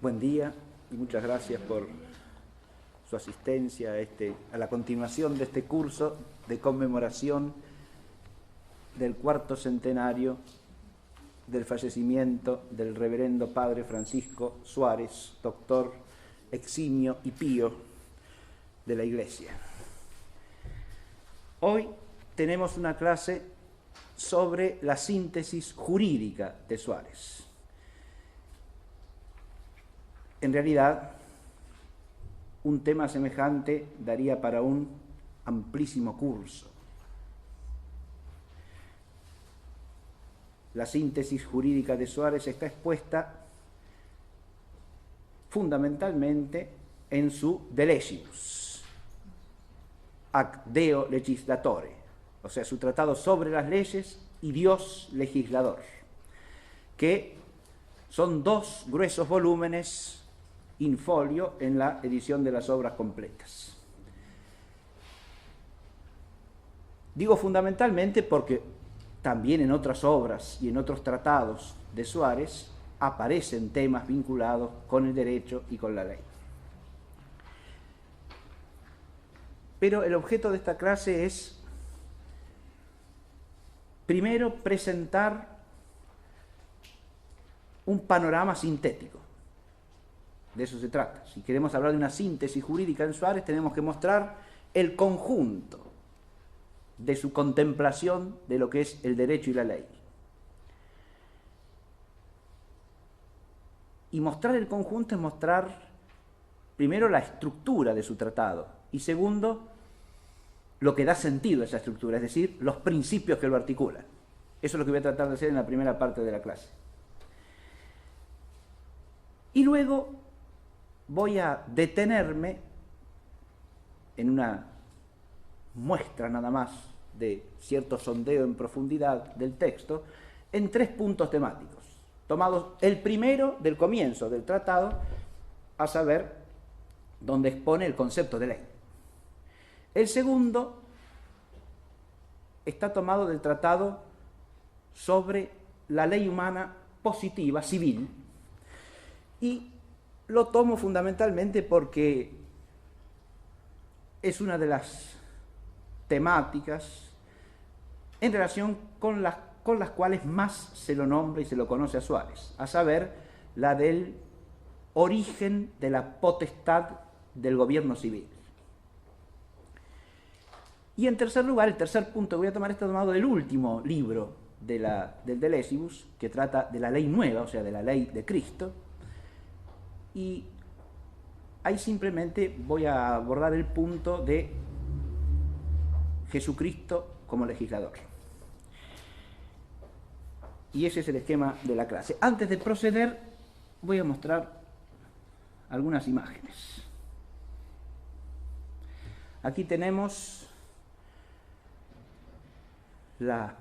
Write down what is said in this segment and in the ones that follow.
Buen día y muchas gracias por su asistencia a la continuación de este curso de conmemoración del cuarto centenario del fallecimiento del reverendo padre Francisco Suárez, doctor eximio y pío de la Iglesia. Hoy tenemos una clase sobre la síntesis jurídica de Suárez. En realidad, un tema semejante daría para un amplísimo curso. La síntesis jurídica de Suárez está expuesta fundamentalmente en su De Legibus, ac Deo legislatore, o sea, su tratado sobre las leyes y Dios legislador, que son dos gruesos volúmenes in folio en la edición de las obras completas. Digo fundamentalmente porque también en otras obras y en otros tratados de Suárez aparecen temas vinculados con el derecho y con la ley. Pero el objeto de esta clase es, primero, presentar un panorama sintético. De eso se trata. Si queremos hablar de una síntesis jurídica en Suárez, tenemos que mostrar el conjunto de su contemplación de lo que es el derecho y la ley. Y mostrar el conjunto es mostrar, primero, la estructura de su tratado, y segundo, lo que da sentido a esa estructura, es decir, los principios que lo articulan. Eso es lo que voy a tratar de hacer en la primera parte de la clase. Y luego voy a detenerme en una muestra nada más de cierto sondeo en profundidad del texto en tres puntos temáticos, tomados el primero del comienzo del tratado, a saber, donde expone el concepto de ley. El segundo está tomado del tratado sobre la ley humana positiva, civil, y lo tomo fundamentalmente porque es una de las temáticas en relación con las cuales más se lo nombra y se lo conoce a Suárez, a saber, la del origen de la potestad del gobierno civil. Y en tercer lugar, el tercer punto que voy a tomar está tomado del último libro del De Legibus, que trata de la ley nueva, o sea, de la ley de Cristo. Y ahí simplemente voy a abordar el punto de Jesucristo como legislador. Y ese es el esquema de la clase. Antes de proceder, voy a mostrar algunas imágenes. Aquí tenemos la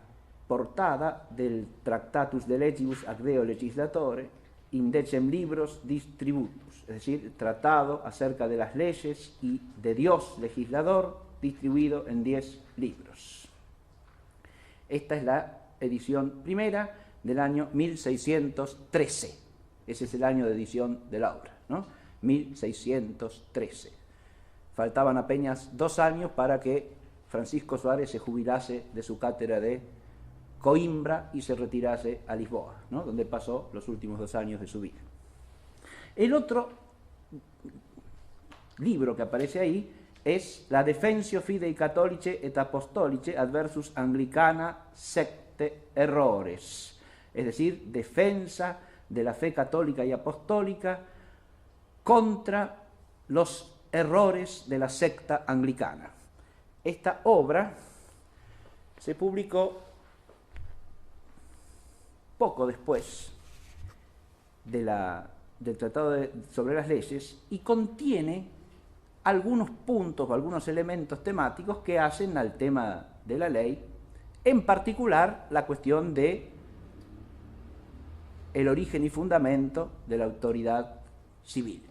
portada del Tractatus de Legibus ac Deo legislatore, in decem libros distributus, es decir, tratado acerca de las leyes y de Dios legislador, distribuido en 10 libros. Esta es la edición primera del año 1613. Ese es el año de edición de la obra, ¿no? 1613. Faltaban apenas 2 años para que Francisco Suárez se jubilase de su cátedra de Coimbra y se retirase a Lisboa, ¿no? Donde pasó los últimos 2 años de su vida. El otro libro que aparece ahí es la Defensio Fidei Catholicae et Apostolicae adversus Anglicana secte errores, es decir, defensa de la fe católica y apostólica contra los errores de la secta anglicana. Esta obra se publicó poco después del Tratado sobre las Leyes y contiene algunos puntos o algunos elementos temáticos que hacen al tema de la ley, en particular la cuestión de el origen y fundamento de la autoridad civil.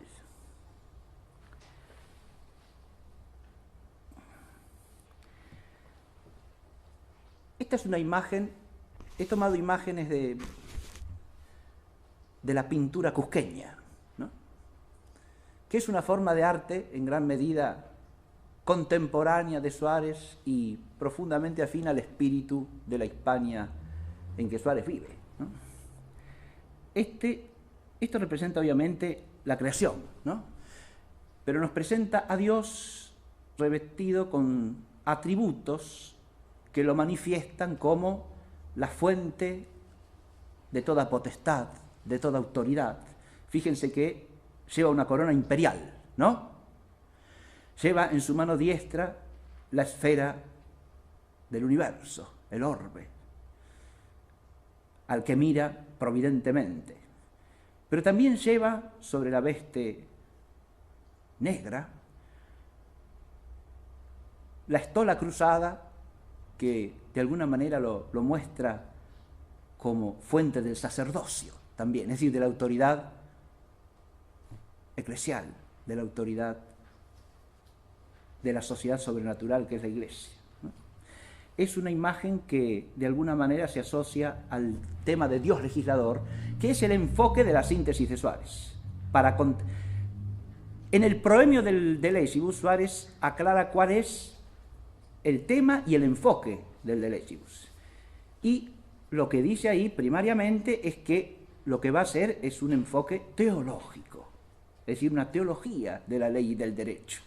Esta es una imagen. He tomado imágenes de la pintura cusqueña, ¿no? que es una forma de arte en gran medida contemporánea de Suárez y profundamente afín al espíritu de la Hispania en que Suárez vive, ¿no? Esto representa obviamente la creación, ¿no? Pero nos presenta a Dios revestido con atributos que lo manifiestan como la fuente de toda potestad, de toda autoridad. Fíjense que lleva una corona imperial, ¿no? Lleva en su mano diestra la esfera del universo, el orbe, al que mira providentemente. Pero también lleva sobre la veste negra la estola cruzada, que de alguna manera lo muestra como fuente del sacerdocio también, es decir, de la autoridad eclesial, de la autoridad de la sociedad sobrenatural que es la Iglesia, ¿no? Es una imagen que de alguna manera se asocia al tema de Dios legislador, que es el enfoque de la síntesis de Suárez. En el proemio del De Legibus, Suárez aclara cuál es el tema y el enfoque del De Legibus. Y lo que dice ahí primariamente es que lo que va a ser es un enfoque teológico, es decir, una teología de la ley y del derecho.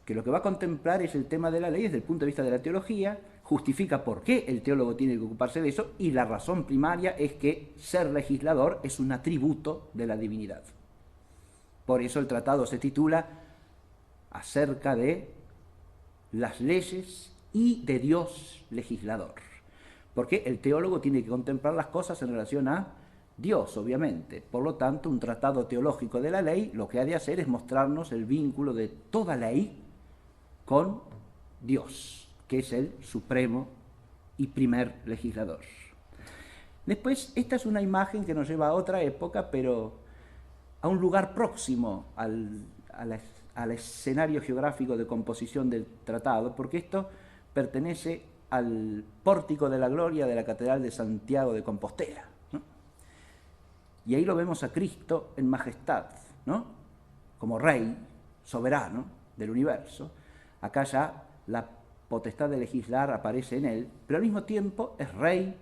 Que lo que va a contemplar es el tema de la ley desde el punto de vista de la teología, justifica por qué el teólogo tiene que ocuparse de eso, y la razón primaria es que ser legislador es un atributo de la divinidad. Por eso el tratado se titula acerca de las leyes y de Dios legislador, porque el teólogo tiene que contemplar las cosas en relación a Dios, obviamente. Por lo tanto, un tratado teológico de la ley lo que ha de hacer es mostrarnos el vínculo de toda ley con Dios, que es el supremo y primer legislador. Después, esta es una imagen que nos lleva a otra época, pero a un lugar próximo al escenario geográfico de composición del tratado, porque esto pertenece al pórtico de la gloria de la Catedral de Santiago de Compostela, ¿no? Y ahí lo vemos a Cristo en majestad, ¿no? Como rey soberano del universo. Acá ya la potestad de legislar aparece en él, pero al mismo tiempo es rey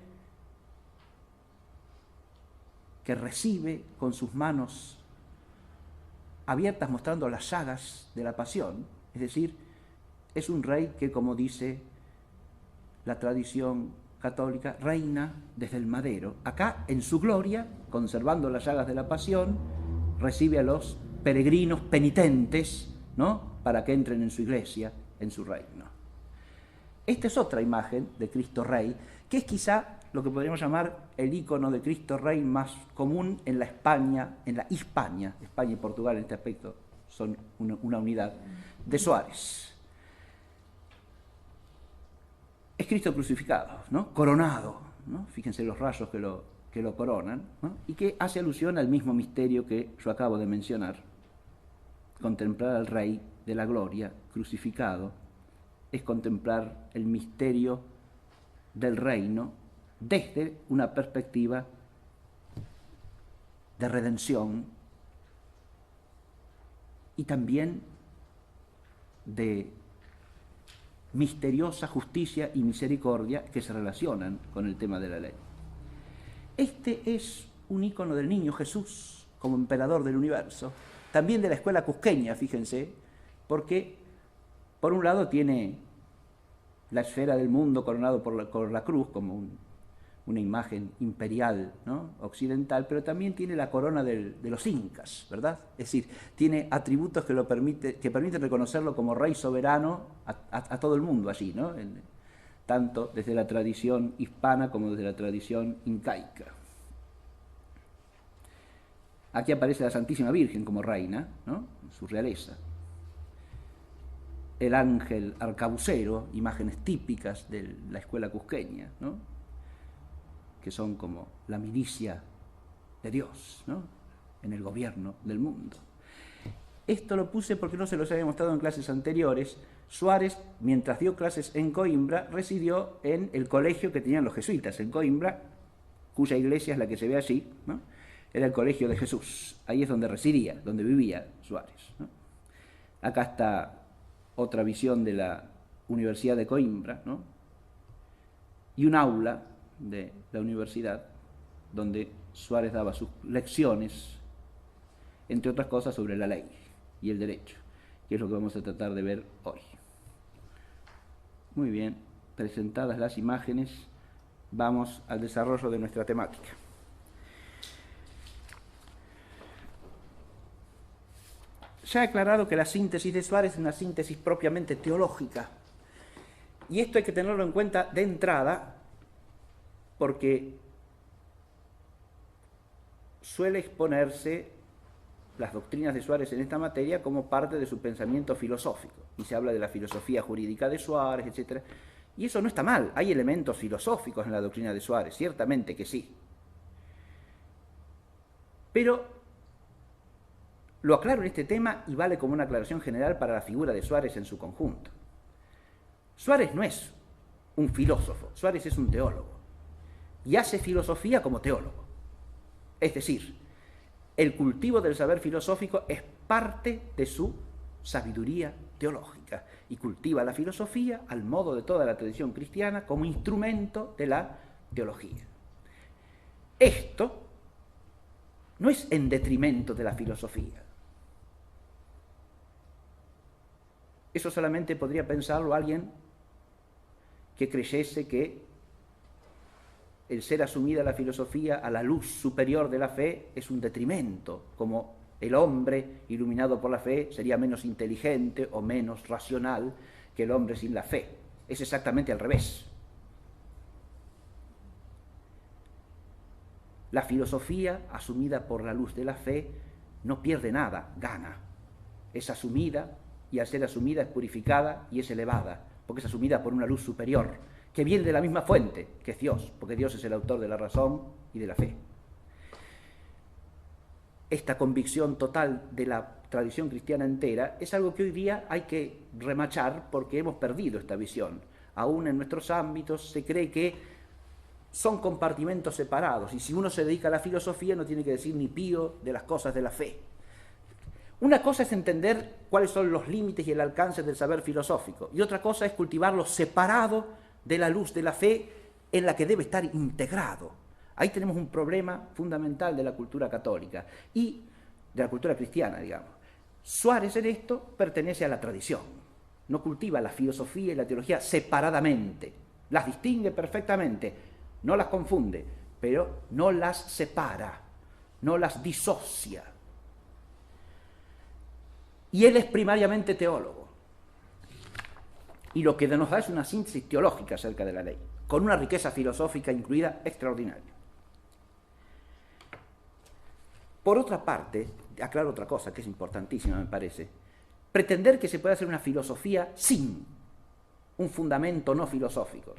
que recibe con sus manos abiertas mostrando las llagas de la pasión, es decir, es un rey que, como dice la tradición católica, reina desde el madero. Acá, en su gloria, conservando las llagas de la pasión, recibe a los peregrinos penitentes, ¿no?, para que entren en su iglesia, en su reino. Esta es otra imagen de Cristo Rey, que es quizá lo que podríamos llamar el ícono de Cristo Rey más común en la España, en la Hispania. España y Portugal en este aspecto son una unidad, de Suárez. Es Cristo crucificado, ¿no?, coronado, ¿no? Fíjense los rayos que lo coronan, ¿no?, y que hace alusión al mismo misterio que yo acabo de mencionar. Contemplar al Rey de la gloria crucificado es contemplar el misterio del reino desde una perspectiva de redención y también de misteriosa justicia y misericordia que se relacionan con el tema de la ley. Este es un ícono del niño Jesús como emperador del universo, también de la escuela cusqueña, fíjense, porque por un lado tiene la esfera del mundo coronado por la cruz como una imagen imperial, ¿no?, occidental, pero también tiene la corona de los incas, ¿verdad? Es decir, tiene atributos que permiten reconocerlo como rey soberano a todo el mundo allí, ¿no?, tanto desde la tradición hispana como desde la tradición incaica. Aquí aparece la Santísima Virgen como reina, ¿no?, su realeza. El ángel arcabucero, imágenes típicas de la escuela cusqueña, ¿no?, que son como la milicia de Dios, ¿no?, en el gobierno del mundo. Esto lo puse porque no se los había mostrado en clases anteriores. Suárez, mientras dio clases en Coimbra, residió en el colegio que tenían los jesuitas en Coimbra, cuya iglesia es la que se ve allí, ¿no?, era el Colegio de Jesús. Ahí es donde residía, donde vivía Suárez, ¿no? Acá está otra visión de la Universidad de Coimbra, ¿no? Y un aula de la universidad donde Suárez daba sus lecciones, entre otras cosas, sobre la ley y el derecho, que es lo que vamos a tratar de ver hoy. Muy bien, presentadas las imágenes, vamos al desarrollo de nuestra temática. Ya he aclarado que la síntesis de Suárez es una síntesis propiamente teológica, y esto hay que tenerlo en cuenta de entrada, porque suele exponerse las doctrinas de Suárez en esta materia como parte de su pensamiento filosófico, y se habla de la filosofía jurídica de Suárez, etc. Y eso no está mal, hay elementos filosóficos en la doctrina de Suárez, ciertamente que sí. Pero lo aclaro en este tema y vale como una aclaración general para la figura de Suárez en su conjunto. Suárez no es un filósofo, Suárez es un teólogo, y hace filosofía como teólogo. Es decir, el cultivo del saber filosófico es parte de su sabiduría teológica, y cultiva la filosofía al modo de toda la tradición cristiana como instrumento de la teología. Esto no es en detrimento de la filosofía. Eso solamente podría pensarlo alguien que creyese que el ser asumida la filosofía a la luz superior de la fe es un detrimento, como el hombre iluminado por la fe sería menos inteligente o menos racional que el hombre sin la fe. Es exactamente al revés. La filosofía asumida por la luz de la fe no pierde nada, gana. Es asumida, y al ser asumida es purificada y es elevada, porque es asumida por una luz superior, que viene de la misma fuente, que es Dios, porque Dios es el autor de la razón y de la fe. Esta convicción total de la tradición cristiana entera es algo que hoy día hay que remachar porque hemos perdido esta visión. Aún en nuestros ámbitos se cree que son compartimentos separados, y si uno se dedica a la filosofía no tiene que decir ni pío de las cosas de la fe. Una cosa es entender cuáles son los límites y el alcance del saber filosófico, y otra cosa es cultivarlo separado de la luz de la fe en la que debe estar integrado. Ahí tenemos un problema fundamental de la cultura católica y de la cultura cristiana, digamos. Suárez en esto pertenece a la tradición, no cultiva la filosofía y la teología separadamente, las distingue perfectamente, no las confunde, pero no las separa, no las disocia. Y él es primariamente teólogo. Y lo que nos da es una síntesis teológica acerca de la ley, con una riqueza filosófica incluida extraordinaria. Por otra parte, aclaro otra cosa que es importantísima, me parece. Pretender que se puede hacer una filosofía sin un fundamento no filosófico,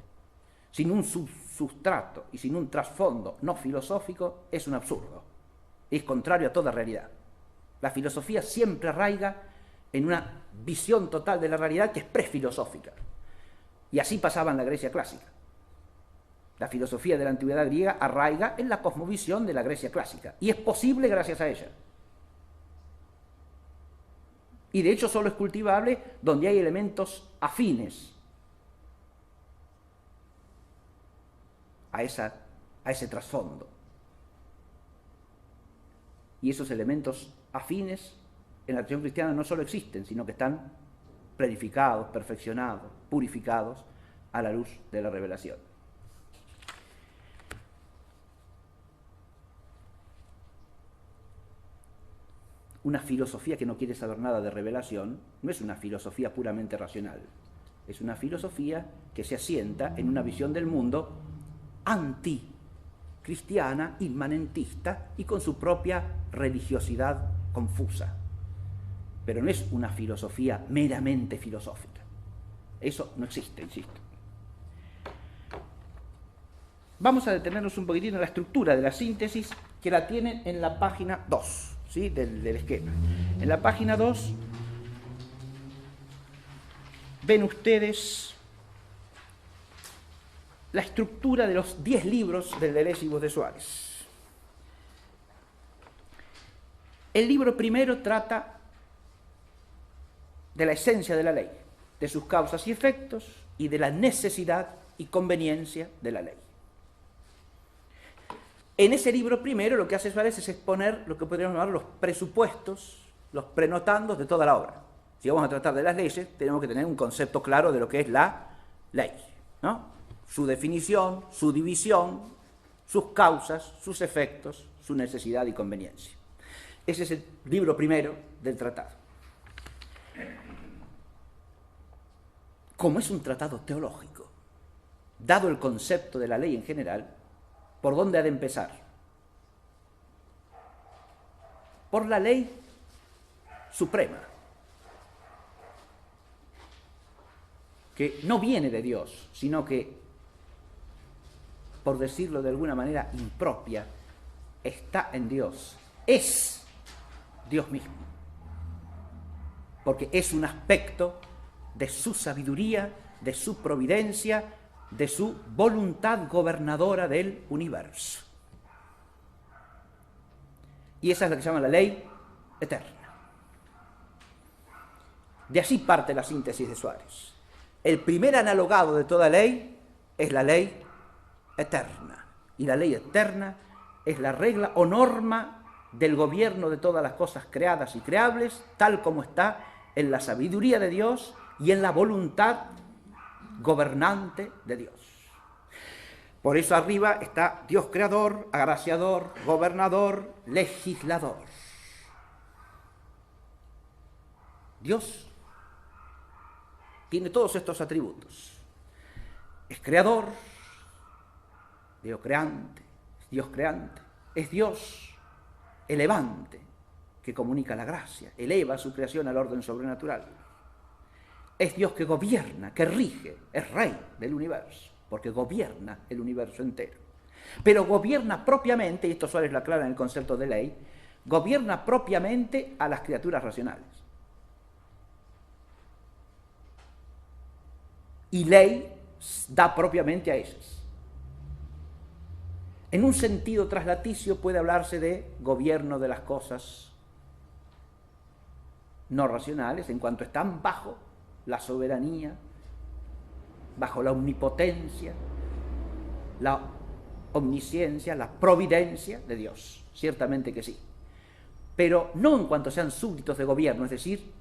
sin un sustrato y sin un trasfondo no filosófico, es un absurdo. Es contrario a toda realidad. La filosofía siempre arraiga en una visión total de la realidad que es prefilosófica. Y así pasaba en la Grecia clásica. La filosofía de la antigüedad griega arraiga en la cosmovisión de la Grecia clásica. Y es posible gracias a ella. Y de hecho solo es cultivable donde hay elementos afines a ese trasfondo. Y esos elementos afines en la tradición cristiana no solo existen, sino que están planificados, perfeccionados, purificados a la luz de la revelación. Una filosofía que no quiere saber nada de revelación no es una filosofía puramente racional, es una filosofía que se asienta en una visión del mundo anticristiana, inmanentista y con su propia religiosidad confusa. Pero no es una filosofía meramente filosófica. Eso no existe, insisto. Vamos a detenernos un poquitín en la estructura de la síntesis, que la tienen en la página 2, ¿sí? del esquema. En la página 2 ven ustedes la estructura de los 10 libros del De Legibus de Suárez. El libro primero trata de la esencia de la ley, de sus causas y efectos y de la necesidad y conveniencia de la ley. En ese libro primero lo que hace Suárez es exponer lo que podríamos llamar los presupuestos, los prenotandos de toda la obra. Si vamos a tratar de las leyes, tenemos que tener un concepto claro de lo que es la ley, ¿no? Su definición, su división, sus causas, sus efectos, su necesidad y conveniencia. Ese es el libro primero del tratado. Como es un tratado teológico, dado el concepto de la ley en general, ¿por dónde ha de empezar? Por la ley suprema, que no viene de Dios, sino que, por decirlo de alguna manera impropia, está en Dios, es Dios mismo, porque es un aspecto de su sabiduría, de su providencia, de su voluntad gobernadora del universo. Y esa es la que se llama la ley eterna. De allí parte la síntesis de Suárez. El primer analogado de toda ley es la ley eterna. Y la ley eterna es la regla o norma del gobierno de todas las cosas creadas y creables, tal como está en la sabiduría de Dios y en la voluntad gobernante de Dios. Por eso arriba está Dios creador, agraciador, gobernador, legislador. Dios tiene todos estos atributos. Es creador, Dios creante, es Dios elevante, que comunica la gracia, eleva su creación al orden sobrenatural. Es Dios que gobierna, que rige, es rey del universo, porque gobierna el universo entero. Pero gobierna propiamente, y esto Suárez lo aclara en el concepto de ley, gobierna propiamente a las criaturas racionales. Y ley da propiamente a ellas. En un sentido traslaticio puede hablarse de gobierno de las cosas no racionales, en cuanto están bajo la soberanía, bajo la omnipotencia, la omnisciencia, la providencia de Dios. Ciertamente que sí. Pero no en cuanto sean súbditos de gobierno, es decir,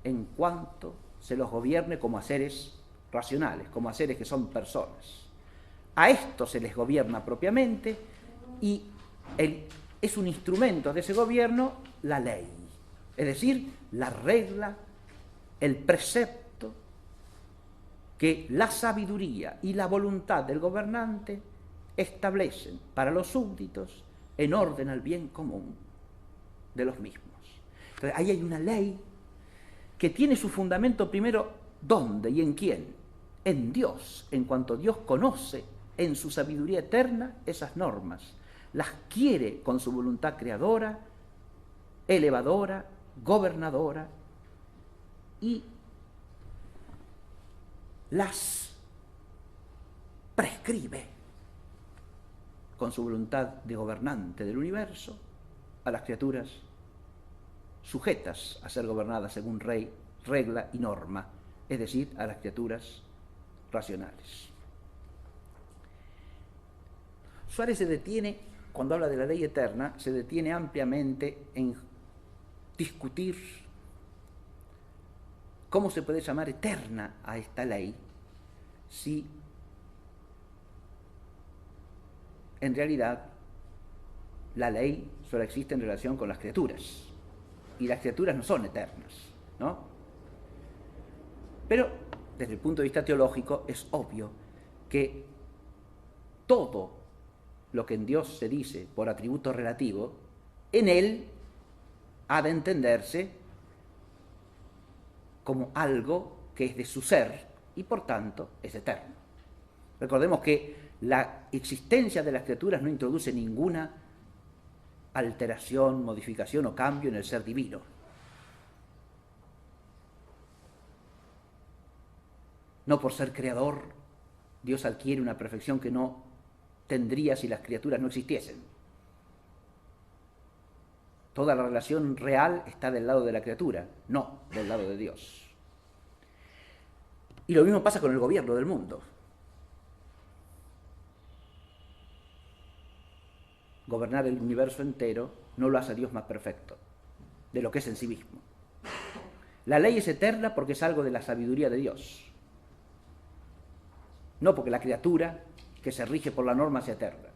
en cuanto se los gobierne como a seres racionales, como a seres que son personas. A esto se les gobierna propiamente y es un instrumento de ese gobierno la ley, es decir, la regla, el precepto que la sabiduría y la voluntad del gobernante establecen para los súbditos en orden al bien común de los mismos. Entonces, ahí hay una ley que tiene su fundamento primero, ¿dónde y en quién? En Dios, en cuanto Dios conoce en su sabiduría eterna esas normas, las quiere con su voluntad creadora, elevadora, gobernadora, y las prescribe con su voluntad de gobernante del universo a las criaturas sujetas a ser gobernadas según regla y norma, es decir, a las criaturas racionales. Suárez se detiene, cuando habla de la ley eterna, se detiene ampliamente en discutir cómo se puede llamar eterna a esta ley si en realidad la ley solo existe en relación con las criaturas y las criaturas no son eternas, ¿no? Pero desde el punto de vista teológico es obvio que todo lo que en Dios se dice por atributo relativo, en él ha de entenderse como algo que es de su ser y por tanto es eterno. Recordemos que la existencia de las criaturas no introduce ninguna alteración, modificación o cambio en el ser divino. No por ser creador, Dios adquiere una perfección que no tendría si las criaturas no existiesen. Toda la relación real está del lado de la criatura, no del lado de Dios. Y lo mismo pasa con el gobierno del mundo. Gobernar el universo entero no lo hace a Dios más perfecto de lo que es en sí mismo. La ley es eterna porque es algo de la sabiduría de Dios, no porque la criatura que se rige por la norma sea eterna.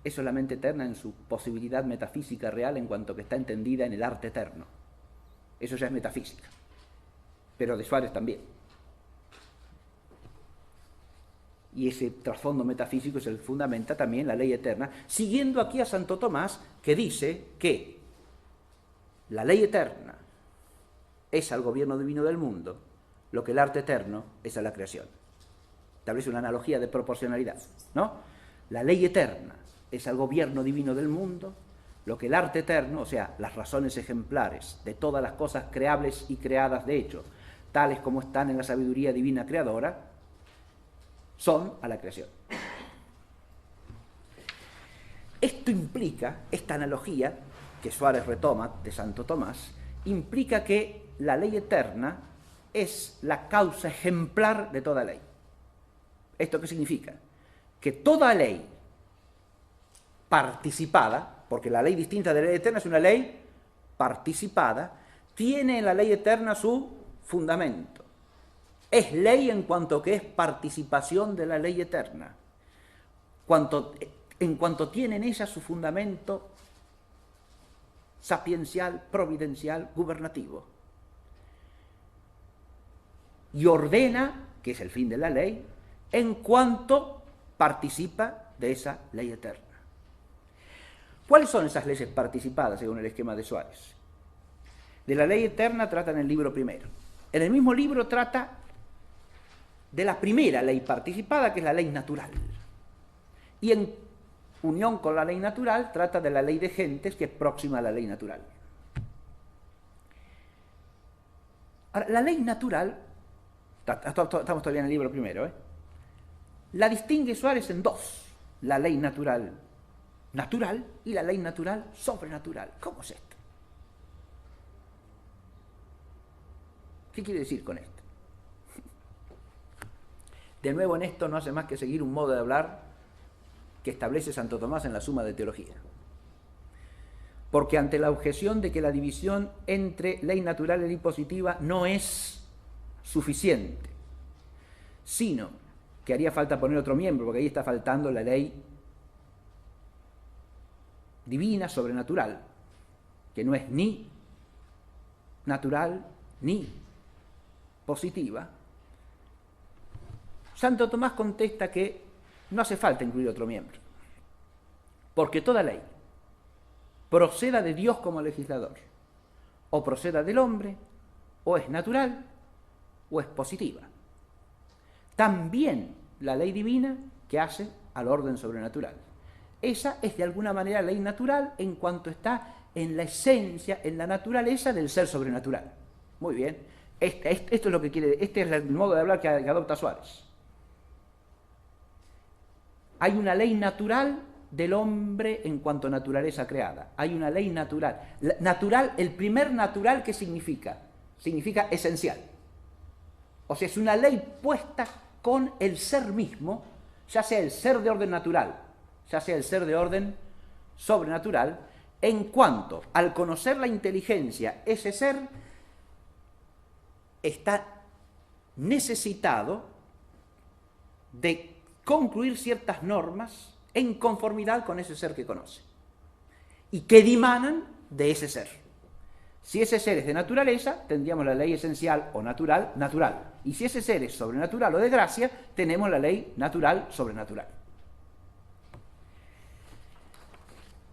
Es solamente eterna en su posibilidad metafísica real en cuanto que está entendida en el arte eterno. Eso ya es metafísica, pero de Suárez también. Y ese trasfondo metafísico es el que fundamenta también la ley eterna, siguiendo aquí a Santo Tomás, que dice que la ley eterna es al gobierno divino del mundo, lo que el arte eterno es a la creación. Establece una analogía de proporcionalidad, ¿no? La ley eterna es al gobierno divino del mundo, lo que el arte eterno, o sea, las razones ejemplares de todas las cosas creables y creadas de hecho, tales como están en la sabiduría divina creadora, son a la creación. Esto implica, esta analogía que Suárez retoma de Santo Tomás, implica que la ley eterna es la causa ejemplar de toda ley. ¿Esto qué significa? Que toda ley participada, porque la ley distinta de la ley eterna es una ley participada, tiene en la ley eterna su fundamento. Es ley en cuanto que es participación de la ley eterna, en cuanto tiene en ella su fundamento sapiencial, providencial, gubernativo. Y ordena, que es el fin de la ley, en cuanto participa de esa ley eterna. ¿Cuáles son esas leyes participadas según el esquema de Suárez? De la ley eterna trata en el libro primero. En el mismo libro trata de la primera ley participada, que es la ley natural. Y en unión con la ley natural trata de la ley de gentes, que es próxima a la ley natural. Ahora, la ley natural, estamos todavía en el libro primero, la distingue Suárez en dos: la ley natural natural y la ley natural sobrenatural. ¿Cómo es esto? ¿Qué quiere decir con esto? De nuevo, en esto no hace más que seguir un modo de hablar que establece Santo Tomás en la Suma de Teología. Porque ante la objeción de que la división entre ley natural y ley positiva no es suficiente, sino que haría falta poner otro miembro, porque ahí está faltando la ley divina, sobrenatural, que no es ni natural ni positiva, Santo Tomás contesta que no hace falta incluir otro miembro, porque toda ley, proceda de Dios como legislador, o proceda del hombre, o es natural, o es positiva. También la ley divina que hace al orden sobrenatural. Esa es de alguna manera ley natural en cuanto está en la esencia, en la naturaleza del ser sobrenatural. Muy bien, esto es lo que quiere, este es el modo de hablar que adopta Suárez. Hay una ley natural del hombre en cuanto a naturaleza creada. Hay una ley natural. Natural, el primer natural, ¿qué significa? Significa esencial. O sea, es una ley puesta con el ser mismo, ya sea el ser de orden natural, ya sea el ser de orden sobrenatural, en cuanto, al conocer la inteligencia, ese ser está necesitado de concluir ciertas normas en conformidad con ese ser que conoce y que dimanan de ese ser. Si ese ser es de naturaleza, tendríamos la ley esencial o natural, natural. Y si ese ser es sobrenatural o de gracia, tenemos la ley natural, sobrenatural.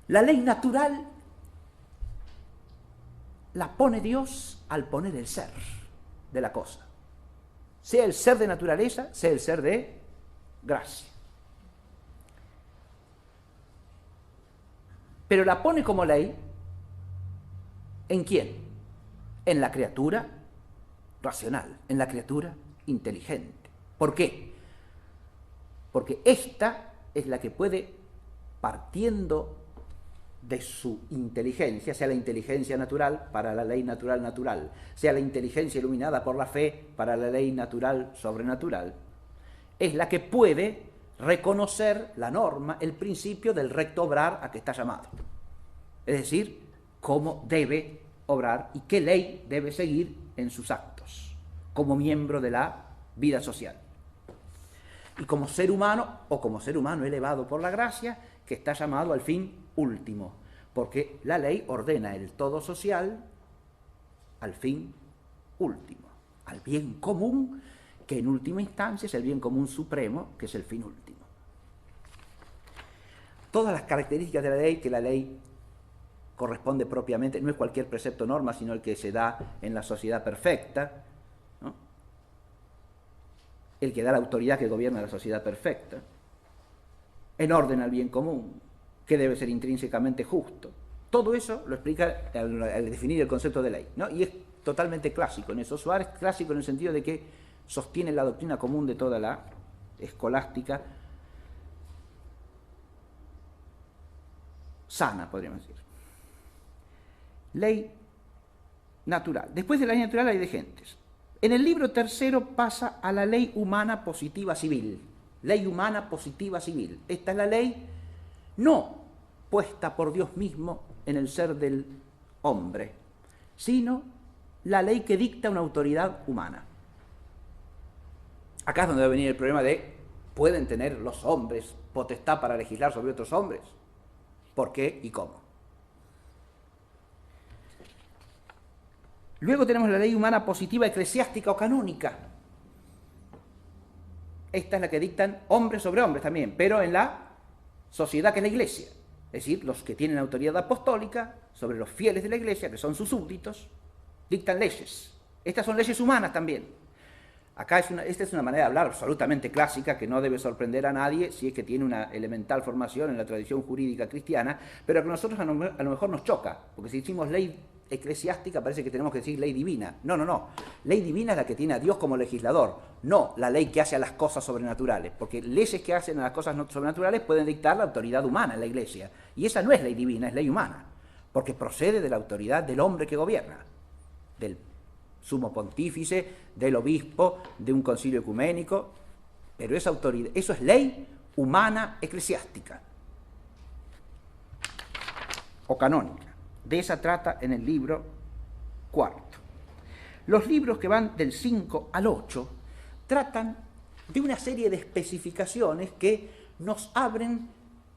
La ley natural la pone Dios al poner el ser de la cosa. Sea el ser de naturaleza, sea el ser de gracia. Pero la pone como ley ¿en quién? En la criatura racional, en la criatura inteligente. ¿Por qué? Porque esta es la que puede partiendo de su inteligencia, sea la inteligencia natural para la ley natural, sea la inteligencia iluminada por la fe para la ley natural sobrenatural, es la que puede reconocer la norma, el principio del recto obrar a que está llamado. Es decir, cómo debe obrar y qué ley debe seguir en sus actos, como miembro de la vida social. Y como ser humano, o como ser humano elevado por la gracia, que está llamado al fin último, porque la ley ordena el todo social al fin último, al bien común, que en última instancia es el bien común supremo, que es el fin último. Todas las características de la ley, que la ley corresponde propiamente, no es cualquier precepto o norma, sino el que se da en la sociedad perfecta, ¿no? El que da la autoridad que gobierna la sociedad perfecta, en orden al bien común, que debe ser intrínsecamente justo. Todo eso lo explica al definir el concepto de ley, ¿no? Y es totalmente clásico en eso. Suárez, clásico en el sentido de que sostiene la doctrina común de toda la escolástica sana, podríamos decir. Ley natural. Después de la ley natural hay de gentes. En el libro tercero pasa a la ley humana positiva civil. Ley humana positiva civil. Esta es la ley no puesta por Dios mismo en el ser del hombre, sino la ley que dicta una autoridad humana. Acá es donde va a venir el problema de, ¿pueden tener los hombres potestad para legislar sobre otros hombres? ¿Por qué y cómo? Luego tenemos la ley humana positiva eclesiástica o canónica. Esta es la que dictan hombres sobre hombres también, pero en la sociedad que es la Iglesia. Es decir, los que tienen autoridad apostólica sobre los fieles de la Iglesia, que son sus súbditos, dictan leyes. Estas son leyes humanas también. Acá esta es una manera de hablar absolutamente clásica que no debe sorprender a nadie si es que tiene una elemental formación en la tradición jurídica cristiana, pero que a nosotros a lo mejor nos choca, porque si decimos ley eclesiástica parece que tenemos que decir ley divina. No, no, no. Ley divina es la que tiene a Dios como legislador, no la ley que hace a las cosas sobrenaturales, porque leyes que hacen a las cosas sobrenaturales pueden dictar la autoridad humana en la Iglesia, y esa no es ley divina, es ley humana, porque procede de la autoridad del hombre que gobierna, del sumo pontífice, del obispo, de un concilio ecuménico, pero esa autoridad, eso es ley humana eclesiástica o canónica. De esa trata en el libro cuarto. Los libros que van del 5 al 8 tratan de una serie de especificaciones que nos abren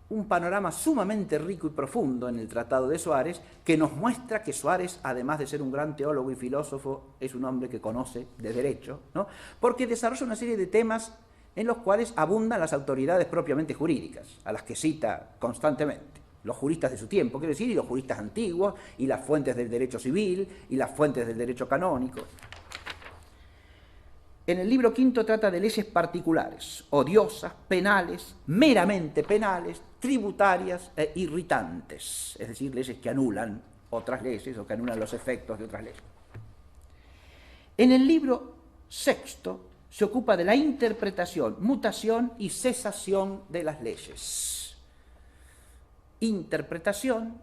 un panorama sumamente rico y profundo en el Tratado de Suárez, que nos muestra que Suárez, además de ser un gran teólogo y filósofo, es un hombre que conoce de derecho, ¿no? Porque desarrolla una serie de temas en los cuales abundan las autoridades propiamente jurídicas, a las que cita constantemente. Los juristas de su tiempo, quiero decir, y los juristas antiguos, y las fuentes del derecho civil, y las fuentes del derecho canónico. En el libro quinto trata de leyes particulares, odiosas, penales, meramente penales, tributarias e irritantes, es decir, leyes que anulan otras leyes o que anulan los efectos de otras leyes. En el libro sexto se ocupa de la interpretación, mutación y cesación de las leyes. Interpretación,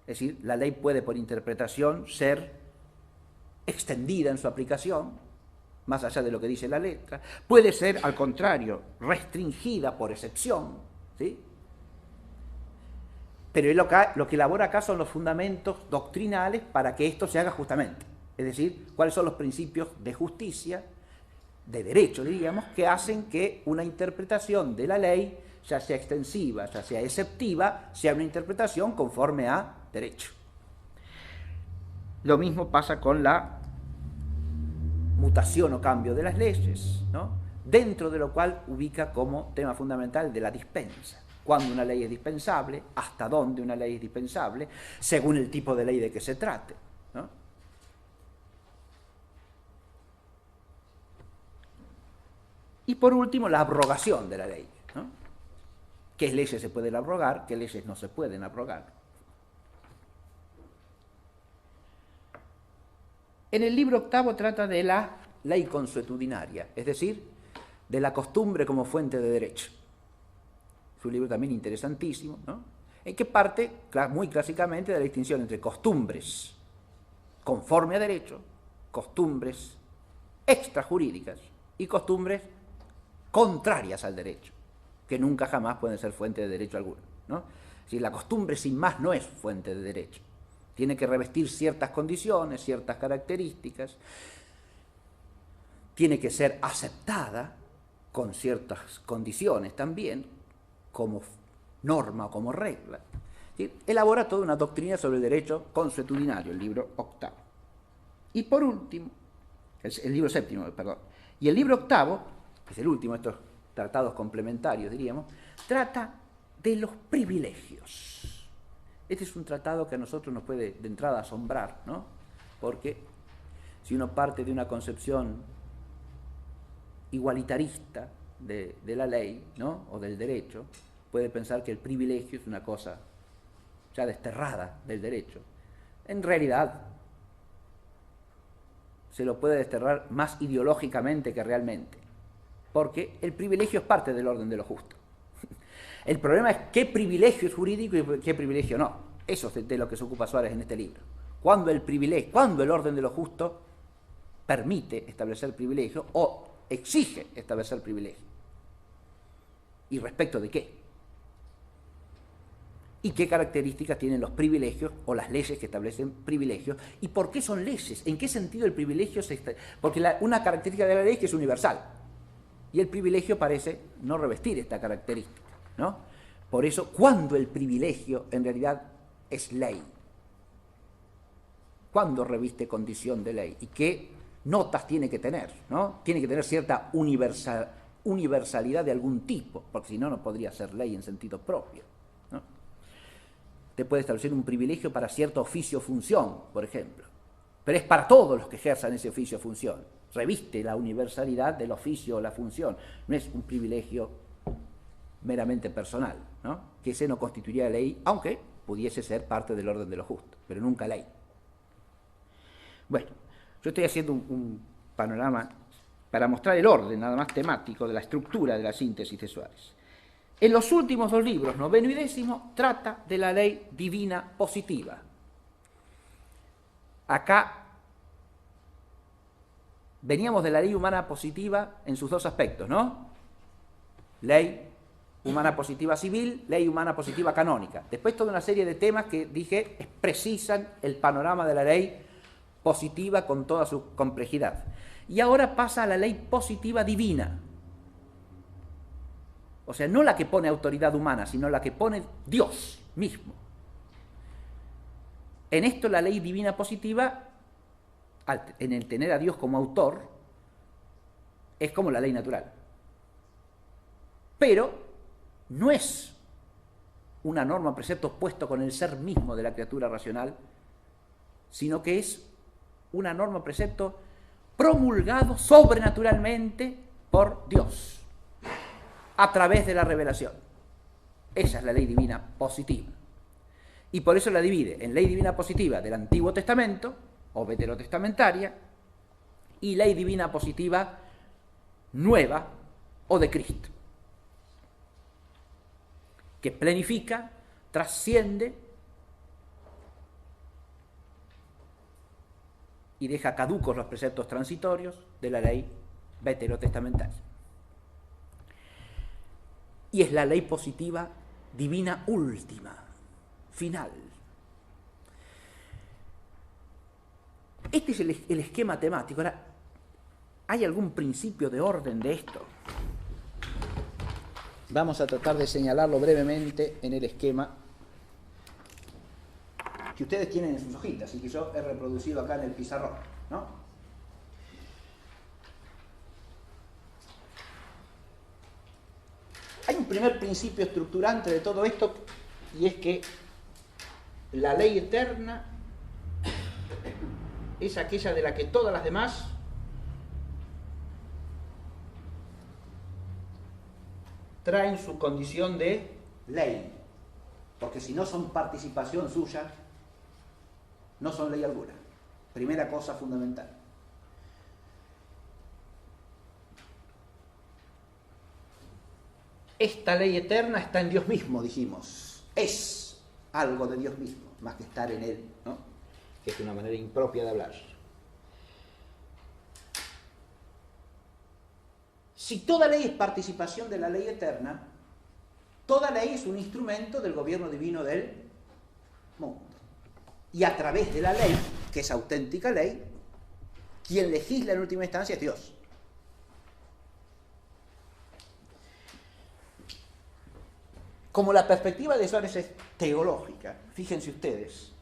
es decir, la ley puede por interpretación ser extendida en su aplicación, más allá de lo que dice la letra, puede ser, al contrario, restringida por excepción, ¿sí? Pero lo que elabora acá son los fundamentos doctrinales para que esto se haga justamente, es decir, cuáles son los principios de justicia, de derecho, diríamos, que hacen que una interpretación de la ley, ya sea extensiva, ya sea exceptiva, sea una interpretación conforme a derecho. Lo mismo pasa con la mutación o cambio de las leyes, ¿no? Dentro de lo cual ubica como tema fundamental de la dispensa. Cuándo una ley es dispensable, hasta dónde una ley es dispensable, según el tipo de ley de que se trate, ¿no? Y por último, la abrogación de la ley, ¿no? ¿Qué leyes se pueden abrogar? ¿Qué leyes no se pueden abrogar? En el libro octavo trata de la ley consuetudinaria, es decir, de la costumbre como fuente de derecho. Es un libro también interesantísimo, ¿no? En que parte muy clásicamente de la distinción entre costumbres conforme a derecho, costumbres extrajurídicas y costumbres contrarias al derecho, que nunca jamás pueden ser fuente de derecho alguno, ¿no? Es decir, la costumbre sin más no es fuente de derecho. Tiene que revestir ciertas condiciones, ciertas características, tiene que ser aceptada con ciertas condiciones también, como norma o como regla. ¿Sí? Elabora toda una doctrina sobre el derecho consuetudinario, el libro octavo. Y por último, el libro séptimo, perdón. Y el libro octavo, que es el último de estos tratados complementarios, diríamos, trata de los privilegios. Este es un tratado que a nosotros nos puede de entrada asombrar, ¿no? Porque si uno parte de una concepción igualitarista de la ley, ¿no? O del derecho, puede pensar que el privilegio es una cosa ya desterrada del derecho. En realidad, se lo puede desterrar más ideológicamente que realmente, porque el privilegio es parte del orden de lo justo. El problema es qué privilegio es jurídico y qué privilegio no. Eso es de lo que se ocupa Suárez en este libro. Cuando el orden de lo justo permite establecer privilegio o exige establecer privilegio. ¿Y respecto de qué? ¿Y qué características tienen los privilegios o las leyes que establecen privilegios? ¿Y por qué son leyes? ¿En qué sentido el privilegio Porque una característica de la ley es que es universal. Y el privilegio parece no revestir esta característica, ¿no? Por eso, ¿cuándo el privilegio en realidad es ley? ¿Cuándo reviste condición de ley? ¿Y qué notas tiene que tener? ¿No? Tiene que tener cierta universalidad de algún tipo, porque si no, no podría ser ley en sentido propio, ¿no? Usted puede establecer un privilegio para cierto oficio o función, por ejemplo, pero es para todos los que ejerzan ese oficio o función. Reviste la universalidad del oficio o la función, no es un privilegio meramente personal, ¿no? Que ese no constituiría ley, aunque pudiese ser parte del orden de lo justo, pero nunca ley. Bueno, yo estoy haciendo un panorama para mostrar el orden, nada más temático, de la estructura de la síntesis de Suárez. En los últimos dos libros, noveno y décimo, trata de la ley divina positiva. Acá veníamos de la ley humana positiva en sus dos aspectos, ¿no? Ley humana positiva civil, ley humana positiva canónica. Después toda una serie de temas que dije precisan el panorama de la ley positiva con toda su complejidad. Y ahora pasa a la ley positiva divina. O sea, no la que pone autoridad humana, sino la que pone Dios mismo. En esto la ley divina positiva, en el tener a Dios como autor, es como la ley natural. Pero no es una norma precepto puesto con el ser mismo de la criatura racional, sino que es una norma precepto promulgado sobrenaturalmente por Dios a través de la revelación. Esa es la ley divina positiva. Y por eso la divide en ley divina positiva del Antiguo Testamento o veterotestamentaria y ley divina positiva nueva o de Cristo, que planifica, trasciende y deja caducos los preceptos transitorios de la ley veterotestamentaria. Y es la ley positiva divina última, final. Este es el esquema temático. Ahora, ¿hay algún principio de orden de esto? Vamos a tratar de señalarlo brevemente en el esquema que ustedes tienen en sus hojitas y que yo he reproducido acá en el pizarrón, ¿no? Hay un primer principio estructurante de todo esto, y es que la ley eterna es aquella de la que todas las demás traen su condición de ley, porque si no son participación suya, no son ley alguna. Primera cosa fundamental. esta ley eterna está en Dios mismo, dijimos. Es algo de Dios mismo, más que estar en Él, ¿no? Que es una manera impropia de hablar. Si toda ley es participación de la ley eterna, toda ley es un instrumento del gobierno divino del mundo. Y a través de la ley, que es auténtica ley, quien legisla en última instancia es Dios. Como la perspectiva de Suárez es teológica, fíjense ustedes,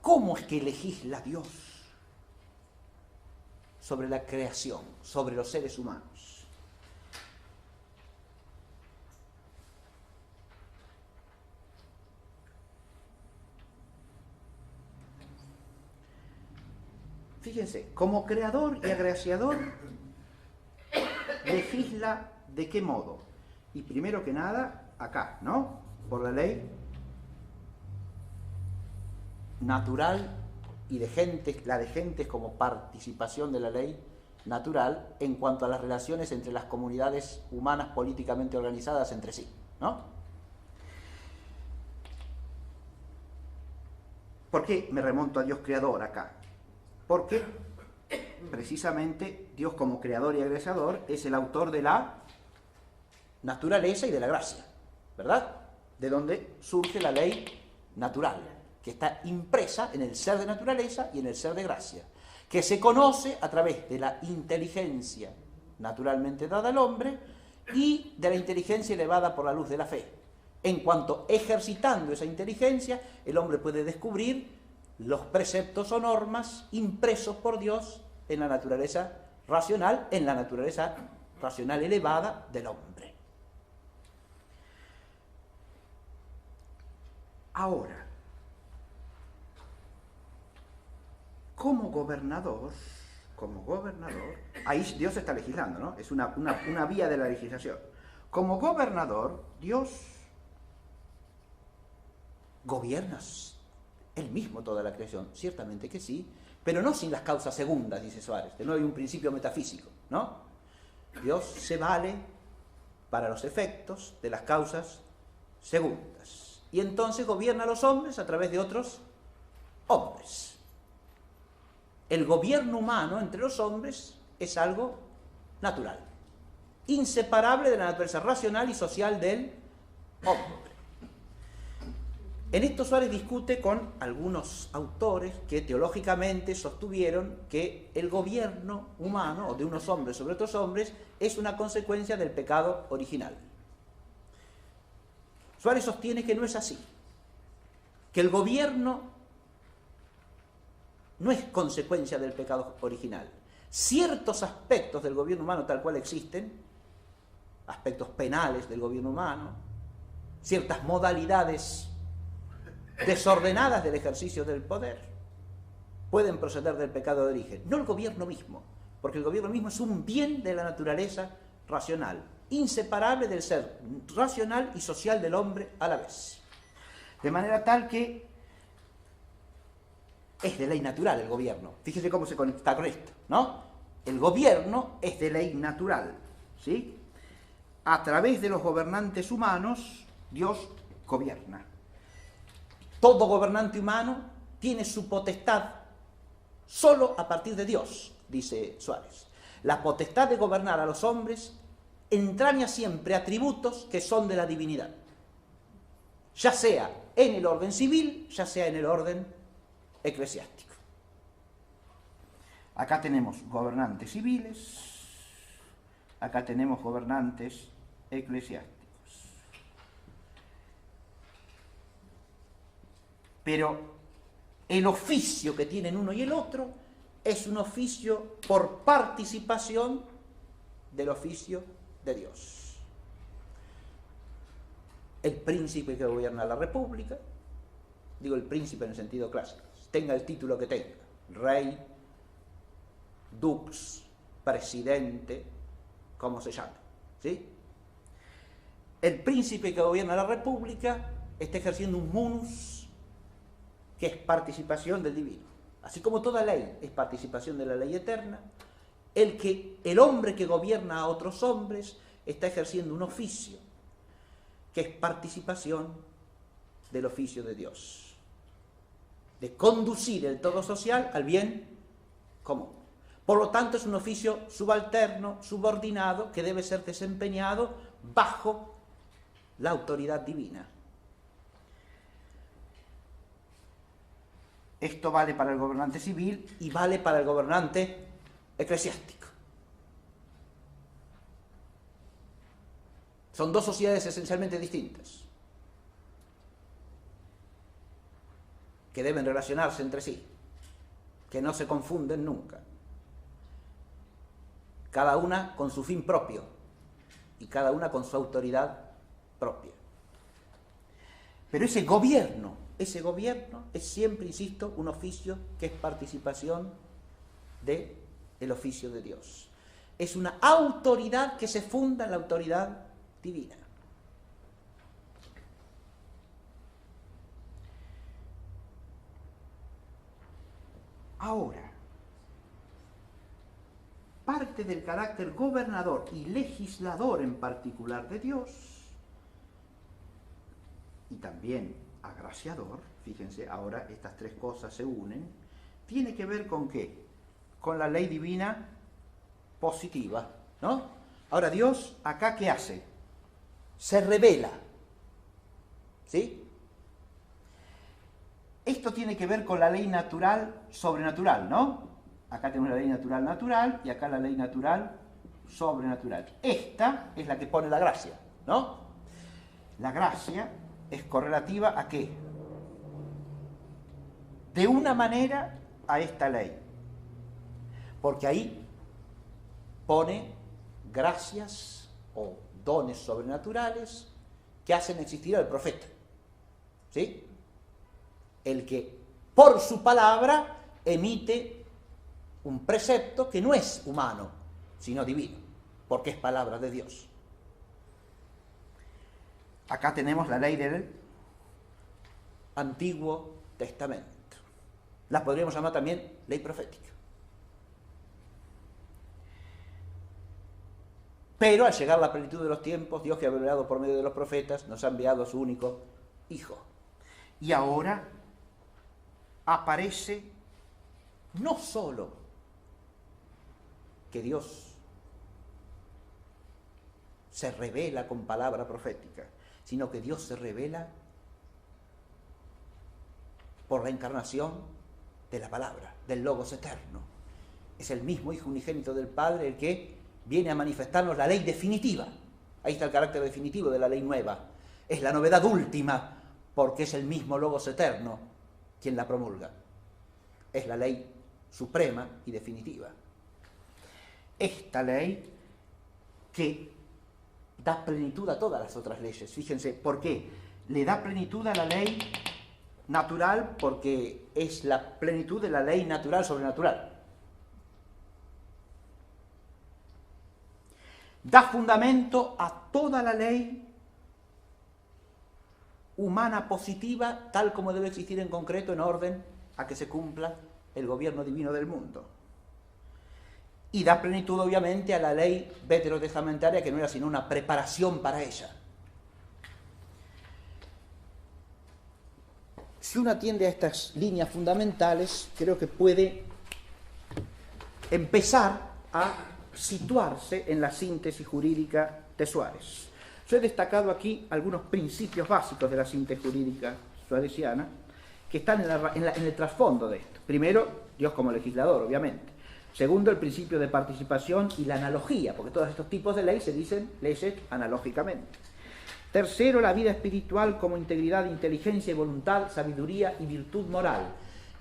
¿cómo es que legisla Dios sobre la creación, sobre los seres humanos? Fíjense, como creador y agraciador, legisla ¿de qué modo? Y primero que nada, acá, ¿no? Por la ley natural y de gentes, la de gentes como participación de la ley natural en cuanto a las relaciones entre las comunidades humanas políticamente organizadas entre sí, ¿no? ¿Por qué me remonto a Dios creador acá? Porque precisamente Dios como creador y agraciador es el autor de la naturaleza y de la gracia, ¿verdad? De donde surge la ley natural, que está impresa en el ser de naturaleza y en el ser de gracia, que se conoce a través de la inteligencia naturalmente dada al hombre y de la inteligencia elevada por la luz de la fe. En cuanto ejercitando esa inteligencia, el hombre puede descubrir los preceptos o normas impresos por Dios en la naturaleza racional elevada del hombre. Ahora, como gobernador, ahí Dios está legislando, ¿no? Es una vía de la legislación. Como gobernador, Dios gobierna él mismo toda la creación, ciertamente que sí, pero no sin las causas segundas, dice Suárez. De nuevo hay un principio metafísico, ¿no? Dios se vale para los efectos de las causas segundas. Y entonces gobierna a los hombres a través de otros hombres. El gobierno humano entre los hombres es algo natural, inseparable de la naturaleza racional y social del hombre. En esto Suárez discute con algunos autores que teológicamente sostuvieron que el gobierno humano, o de unos hombres sobre otros hombres, es una consecuencia del pecado original. Suárez sostiene que no es así, que el gobierno no es consecuencia del pecado original. Ciertos aspectos del gobierno humano tal cual existen, aspectos penales del gobierno humano, ciertas modalidades desordenadas del ejercicio del poder, pueden proceder del pecado de origen, no el gobierno mismo, porque el gobierno mismo es un bien de la naturaleza racional, inseparable del ser racional y social del hombre a la vez. De manera tal que es de ley natural el gobierno. Fíjese cómo se conecta con esto, ¿no? El gobierno es de ley natural, ¿sí? A través de los gobernantes humanos, Dios gobierna. Todo gobernante humano tiene su potestad solo a partir de Dios, dice Suárez. La potestad de gobernar a los hombres entraña siempre atributos que son de la divinidad, ya sea en el orden civil, ya sea en el orden eclesiástico. Acá tenemos gobernantes civiles, acá tenemos gobernantes eclesiásticos. Pero el oficio que tienen uno y el otro es un oficio por participación del oficio de Dios. El príncipe que gobierna la república, digo el príncipe en el sentido clásico, tenga el título que tenga, rey, dux, presidente, como se llame, ¿sí? El príncipe que gobierna la república está ejerciendo un munus que es participación del divino. Así como toda ley es participación de la ley eterna, el hombre que gobierna a otros hombres está ejerciendo un oficio, que es participación del oficio de Dios, de conducir el todo social al bien común. Por lo tanto, es un oficio subalterno, subordinado, que debe ser desempeñado bajo la autoridad divina. Esto vale para el gobernante civil y vale para el gobernante eclesiástico. Son dos sociedades esencialmente distintas, que deben relacionarse entre sí, que no se confunden nunca. Cada una con su fin propio y cada una con su autoridad propia. Pero ese gobierno es siempre, insisto, un oficio que es participación del oficio de Dios. Es una autoridad que se funda en la autoridad divina. Ahora, parte del carácter gobernador y legislador en particular de Dios, y también agraciador, fíjense, ahora estas tres cosas se unen, tiene que ver con ¿qué? Con la ley divina positiva, ¿no? Ahora Dios, acá ¿qué hace? Se revela, ¿sí? Esto tiene que ver con la ley natural sobrenatural, ¿no? Acá tenemos la ley natural y acá la ley natural sobrenatural. Esta es la que pone la gracia, ¿no? La gracia es correlativa ¿a qué? De una manera a esta ley. Porque ahí pone gracias o dones sobrenaturales que hacen existir al profeta. ¿Sí? El que por su palabra emite un precepto que no es humano, sino divino, porque es palabra de Dios. Acá tenemos la ley del Antiguo Testamento. La podríamos llamar también ley profética. Pero al llegar la plenitud de los tiempos, Dios, que ha hablado por medio de los profetas, nos ha enviado a su único Hijo. Y ahora aparece no solo que Dios se revela con palabra profética, sino que Dios se revela por la encarnación de la palabra, del Logos eterno. Es el mismo Hijo unigénito del Padre el que viene a manifestarnos la ley definitiva. Ahí está el carácter definitivo de la ley nueva. Es la novedad última, porque es el mismo Logos eterno quien la promulga. Es la ley suprema y definitiva. Esta ley que da plenitud a todas las otras leyes. Fíjense, ¿por qué? Le da plenitud a la ley natural porque es la plenitud de la ley natural sobrenatural. Da fundamento a toda la ley humana positiva, tal como debe existir en concreto en orden a que se cumpla el gobierno divino del mundo. Y da plenitud, obviamente, a la ley veterotestamentaria, que no era sino una preparación para ella. Si uno atiende a estas líneas fundamentales, creo que puede empezar a situarse en la síntesis jurídica de Suárez. Yo he destacado aquí algunos principios básicos de la síntesis jurídica suareciana que están en el trasfondo de esto. Primero, Dios como legislador, obviamente. Segundo, el principio de participación y la analogía, porque todos estos tipos de leyes se dicen leyes analógicamente. Tercero, la vida espiritual como integridad, inteligencia y voluntad, sabiduría y virtud moral.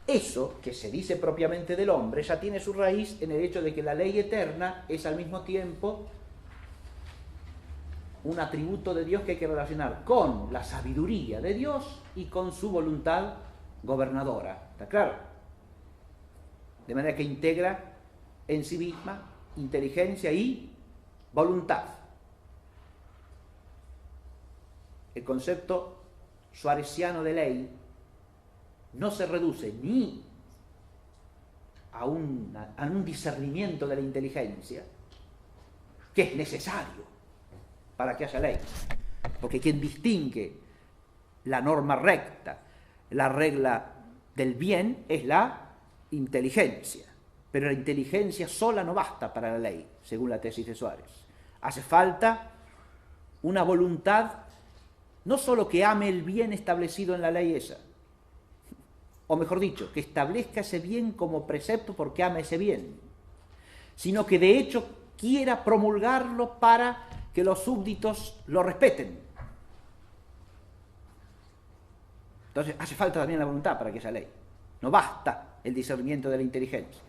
Eso que se dice propiamente del hombre ya tiene su raíz en el hecho de que la ley eterna es al mismo tiempo un atributo de Dios que hay que relacionar con la sabiduría de Dios y con su voluntad gobernadora. ¿Está claro? De manera que integra en sí misma inteligencia y voluntad. El concepto suareciano de ley no se reduce ni a un discernimiento de la inteligencia que es necesario para que haya ley. Porque quien distingue la norma recta, la regla del bien, es la inteligencia. Pero la inteligencia sola no basta para la ley, según la tesis de Suárez. Hace falta una voluntad, no solo que ame el bien establecido en la ley esa, o mejor dicho, que establezca ese bien como precepto porque ama ese bien, sino que de hecho quiera promulgarlo para que los súbditos lo respeten. Entonces hace falta también la voluntad para que esa ley. No basta el discernimiento de la inteligencia.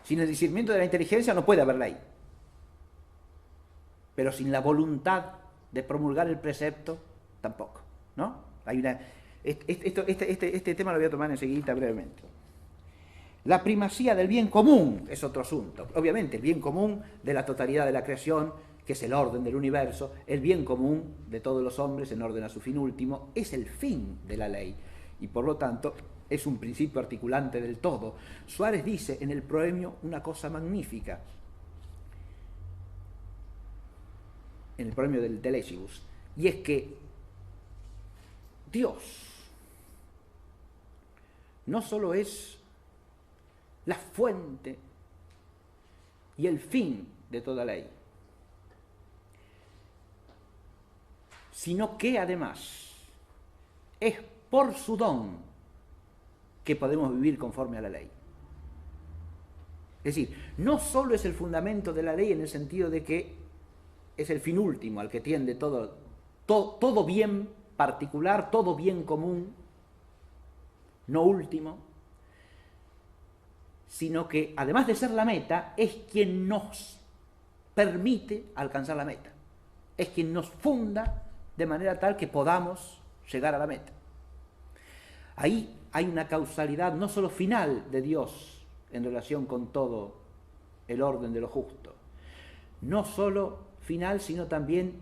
Sin el discernimiento de la inteligencia no puede haber ley. Pero sin la voluntad de promulgar el precepto, tampoco, ¿no? Hay una... Este tema lo voy a tomar enseguida brevemente. La primacía del bien común es otro asunto. Obviamente, el bien común de la totalidad de la creación, que es el orden del universo, el bien común de todos los hombres en orden a su fin último, es el fin de la ley. Y por lo tanto, es un principio articulante del todo. Suárez dice en el proemio una cosa magnífica, en el proemio del Legibus, y es que Dios no solo es la fuente y el fin de toda ley, sino que además es por su don que podemos vivir conforme a la ley. Es decir, no solo es el fundamento de la ley en el sentido de que es el fin último al que tiende todo bien particular, todo bien común, no último, sino que además de ser la meta, es quien nos permite alcanzar la meta. Es quien nos funda de manera tal que podamos llegar a la meta. Ahí hay una causalidad no solo final de Dios en relación con todo el orden de lo justo, no solo final, sino también,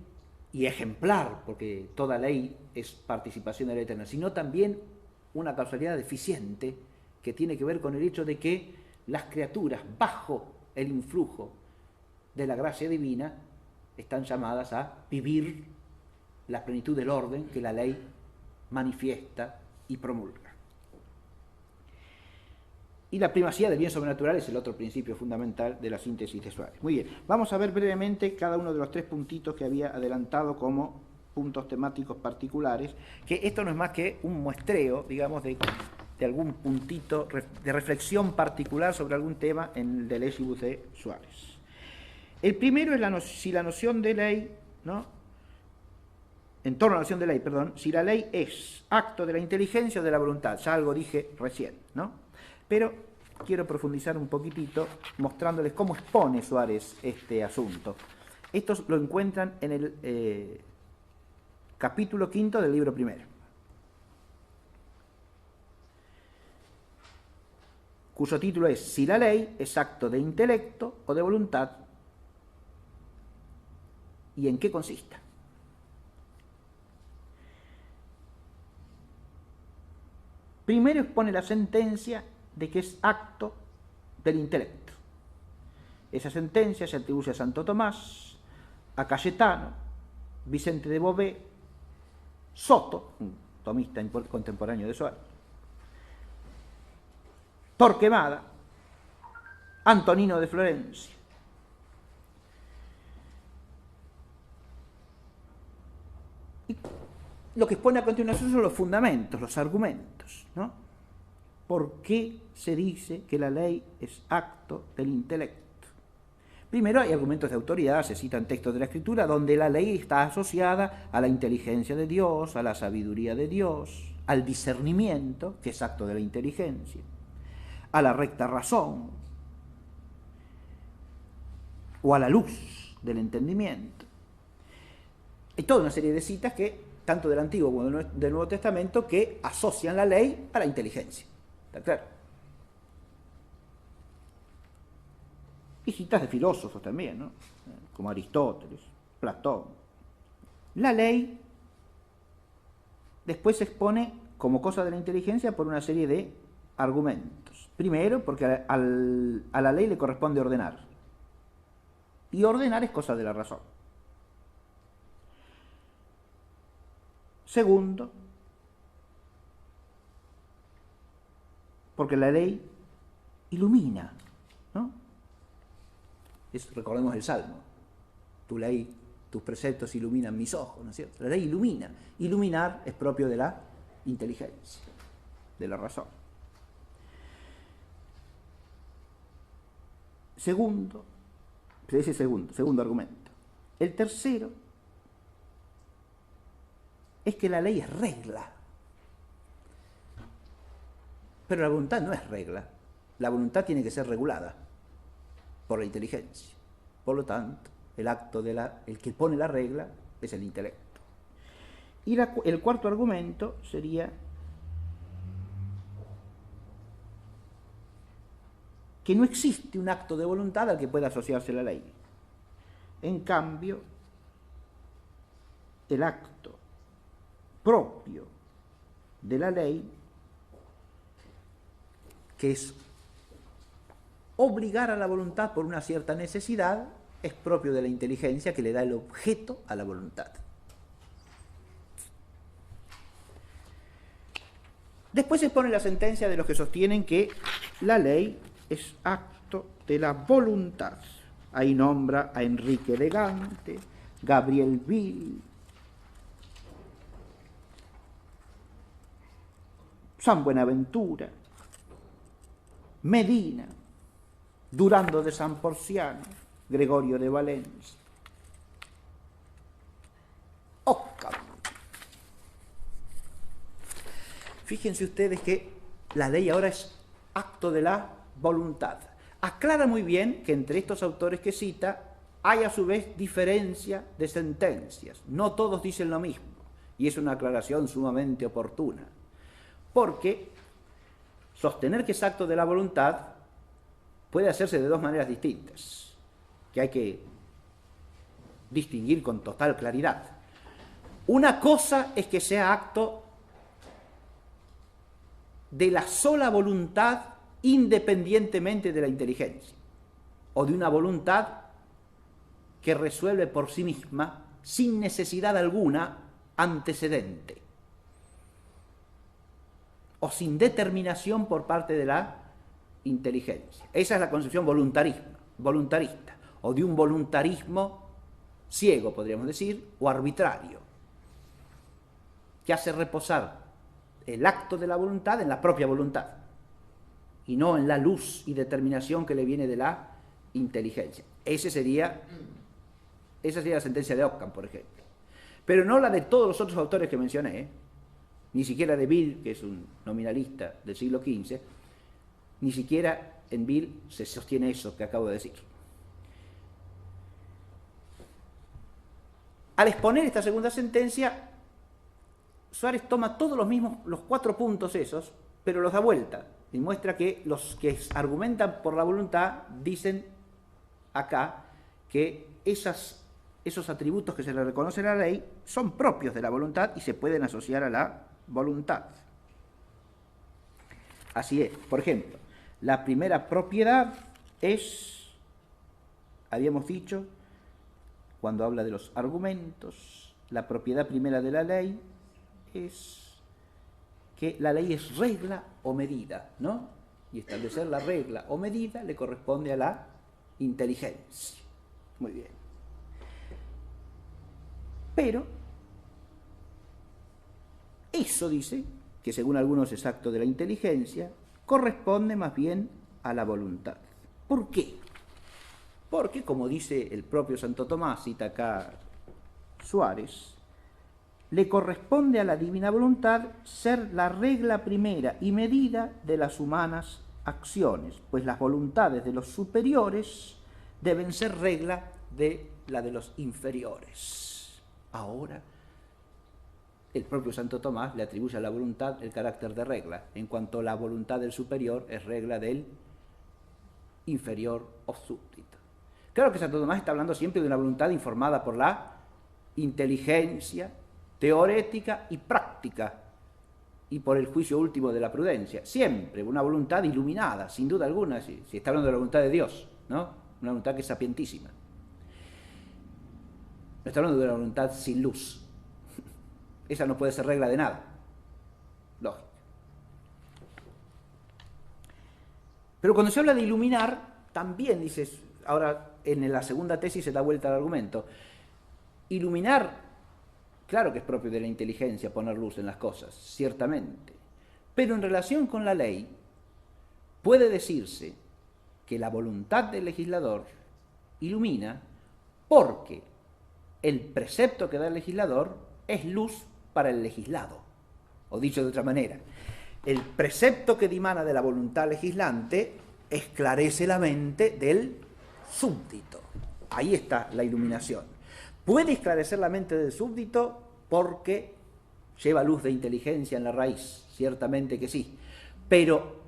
y ejemplar, porque toda ley es participación de la eterna, sino también una causalidad deficiente que tiene que ver con el hecho de que las criaturas, bajo el influjo de la gracia divina, están llamadas a vivir la plenitud del orden que la ley manifiesta y promulga. Y la primacía del bien sobrenatural es el otro principio fundamental de la síntesis de Suárez. Muy bien, vamos a ver brevemente cada uno de los tres puntitos que había adelantado como puntos temáticos particulares, que esto no es más que un muestreo, digamos, de algún puntito de reflexión particular sobre algún tema en el de Legibus de Suárez. El primero es si la noción de ley, ¿no? En torno a la noción de ley, perdón, si la ley es acto de la inteligencia o de la voluntad, ya algo dije recién, ¿no? Pero quiero profundizar un poquitito mostrándoles cómo expone Suárez este asunto. Esto lo encuentran en el capítulo 5 del libro primero, cuyo título es Si la ley es acto de intelecto o de voluntad y en qué consiste. Primero expone la sentencia de que es acto del intelecto. Esa sentencia se atribuye a Santo Tomás, a Cayetano, Vicente de Beauvais, Soto, un tomista contemporáneo de Suárez, Torquemada, Antonino de Florencia. Y lo que expone a continuación son los fundamentos, los argumentos, ¿no? ¿Por qué se dice que la ley es acto del intelecto? Primero hay argumentos de autoridad, se citan textos de la Escritura donde la ley está asociada a la inteligencia de Dios, a la sabiduría de Dios, al discernimiento, que es acto de la inteligencia, a la recta razón o a la luz del entendimiento. Hay toda una serie de citas que, tanto del Antiguo como del Nuevo Testamento, que asocian la ley a la inteligencia. ¿Está claro? Y citas de filósofos también, ¿no? Como Aristóteles, Platón. La ley después se expone como cosa de la inteligencia por una serie de argumentos. Primero, porque a la ley le corresponde ordenar. Y ordenar es cosa de la razón. Segundo, porque la ley ilumina, ¿no? Recordemos el Salmo. Tu ley, tus preceptos iluminan mis ojos, ¿no es cierto? La ley ilumina. Iluminar es propio de la inteligencia, de la razón. Segundo argumento. El tercero es que la ley es regla. Pero la voluntad no es regla. La voluntad tiene que ser regulada por la inteligencia. Por lo tanto, el que pone la regla es el intelecto. Y el cuarto argumento sería que no existe un acto de voluntad al que pueda asociarse la ley. En cambio, el acto propio de la ley, que es obligar a la voluntad por una cierta necesidad, es propio de la inteligencia que le da el objeto a la voluntad. Después se pone la sentencia de los que sostienen que la ley es acto de la voluntad. Ahí nombra a Enrique de Gante, Gabriel Bill, San Buenaventura, Medina, Durando de San Porciano, Gregorio de Valencia, Occam. Fíjense ustedes que la ley ahora es acto de la voluntad. Aclara muy bien que entre estos autores que cita hay a su vez diferencia de sentencias. No todos dicen lo mismo, y es una aclaración sumamente oportuna, porque sostener que es acto de la voluntad puede hacerse de dos maneras distintas, que hay que distinguir con total claridad. Una cosa es que sea acto de la sola voluntad independientemente de la inteligencia, o de una voluntad que resuelve por sí misma, sin necesidad alguna, antecedente, o sin determinación por parte de la inteligencia. Esa es la concepción voluntarista, o de un voluntarismo ciego, podríamos decir, o arbitrario, que hace reposar el acto de la voluntad en la propia voluntad, y no en la luz y determinación que le viene de la inteligencia. Esa sería la sentencia de Occam, por ejemplo. Pero no la de todos los otros autores que mencioné, ni siquiera de Bill, que es un nominalista del siglo XV, ni siquiera en Bill se sostiene eso que acabo de decir. Al exponer esta segunda sentencia, Suárez toma todos los 4 puntos esos, pero los da vuelta y muestra que los que argumentan por la voluntad dicen acá que esos atributos que se le reconocen a la ley son propios de la voluntad y se pueden asociar a la voluntad. Así es. Por ejemplo, la primera propiedad es, habíamos dicho, cuando habla de los argumentos, la propiedad primera de la ley es que la ley es regla o medida, ¿no? Y establecer la regla o medida le corresponde a la inteligencia. Muy bien. Pero eso dice, que según algunos es acto de la inteligencia, corresponde más bien a la voluntad. ¿Por qué? Porque, como dice el propio Santo Tomás, cita acá Suárez, le corresponde a la divina voluntad ser la regla primera y medida de las humanas acciones, pues las voluntades de los superiores deben ser regla de la de los inferiores. Ahora, el propio Santo Tomás le atribuye a la voluntad el carácter de regla, en cuanto la voluntad del superior es regla del inferior o súbdito. Claro que Santo Tomás está hablando siempre de una voluntad informada por la inteligencia teorética y práctica, y por el juicio último de la prudencia. Siempre una voluntad iluminada, sin duda alguna, si está hablando de la voluntad de Dios, ¿no? Una voluntad que es sapientísima. No está hablando de una voluntad sin luz. Esa no puede ser regla de nada. Lógico. Pero cuando se habla de iluminar, también dices, ahora en la segunda tesis se da vuelta al argumento, iluminar, claro que es propio de la inteligencia poner luz en las cosas, ciertamente, pero en relación con la ley puede decirse que la voluntad del legislador ilumina porque el precepto que da el legislador es luz para el legislado. O dicho de otra manera, el precepto que dimana de la voluntad legislante esclarece la mente del súbdito. Ahí está la iluminación. Puede esclarecer la mente del súbdito porque lleva luz de inteligencia en la raíz, ciertamente que sí. Pero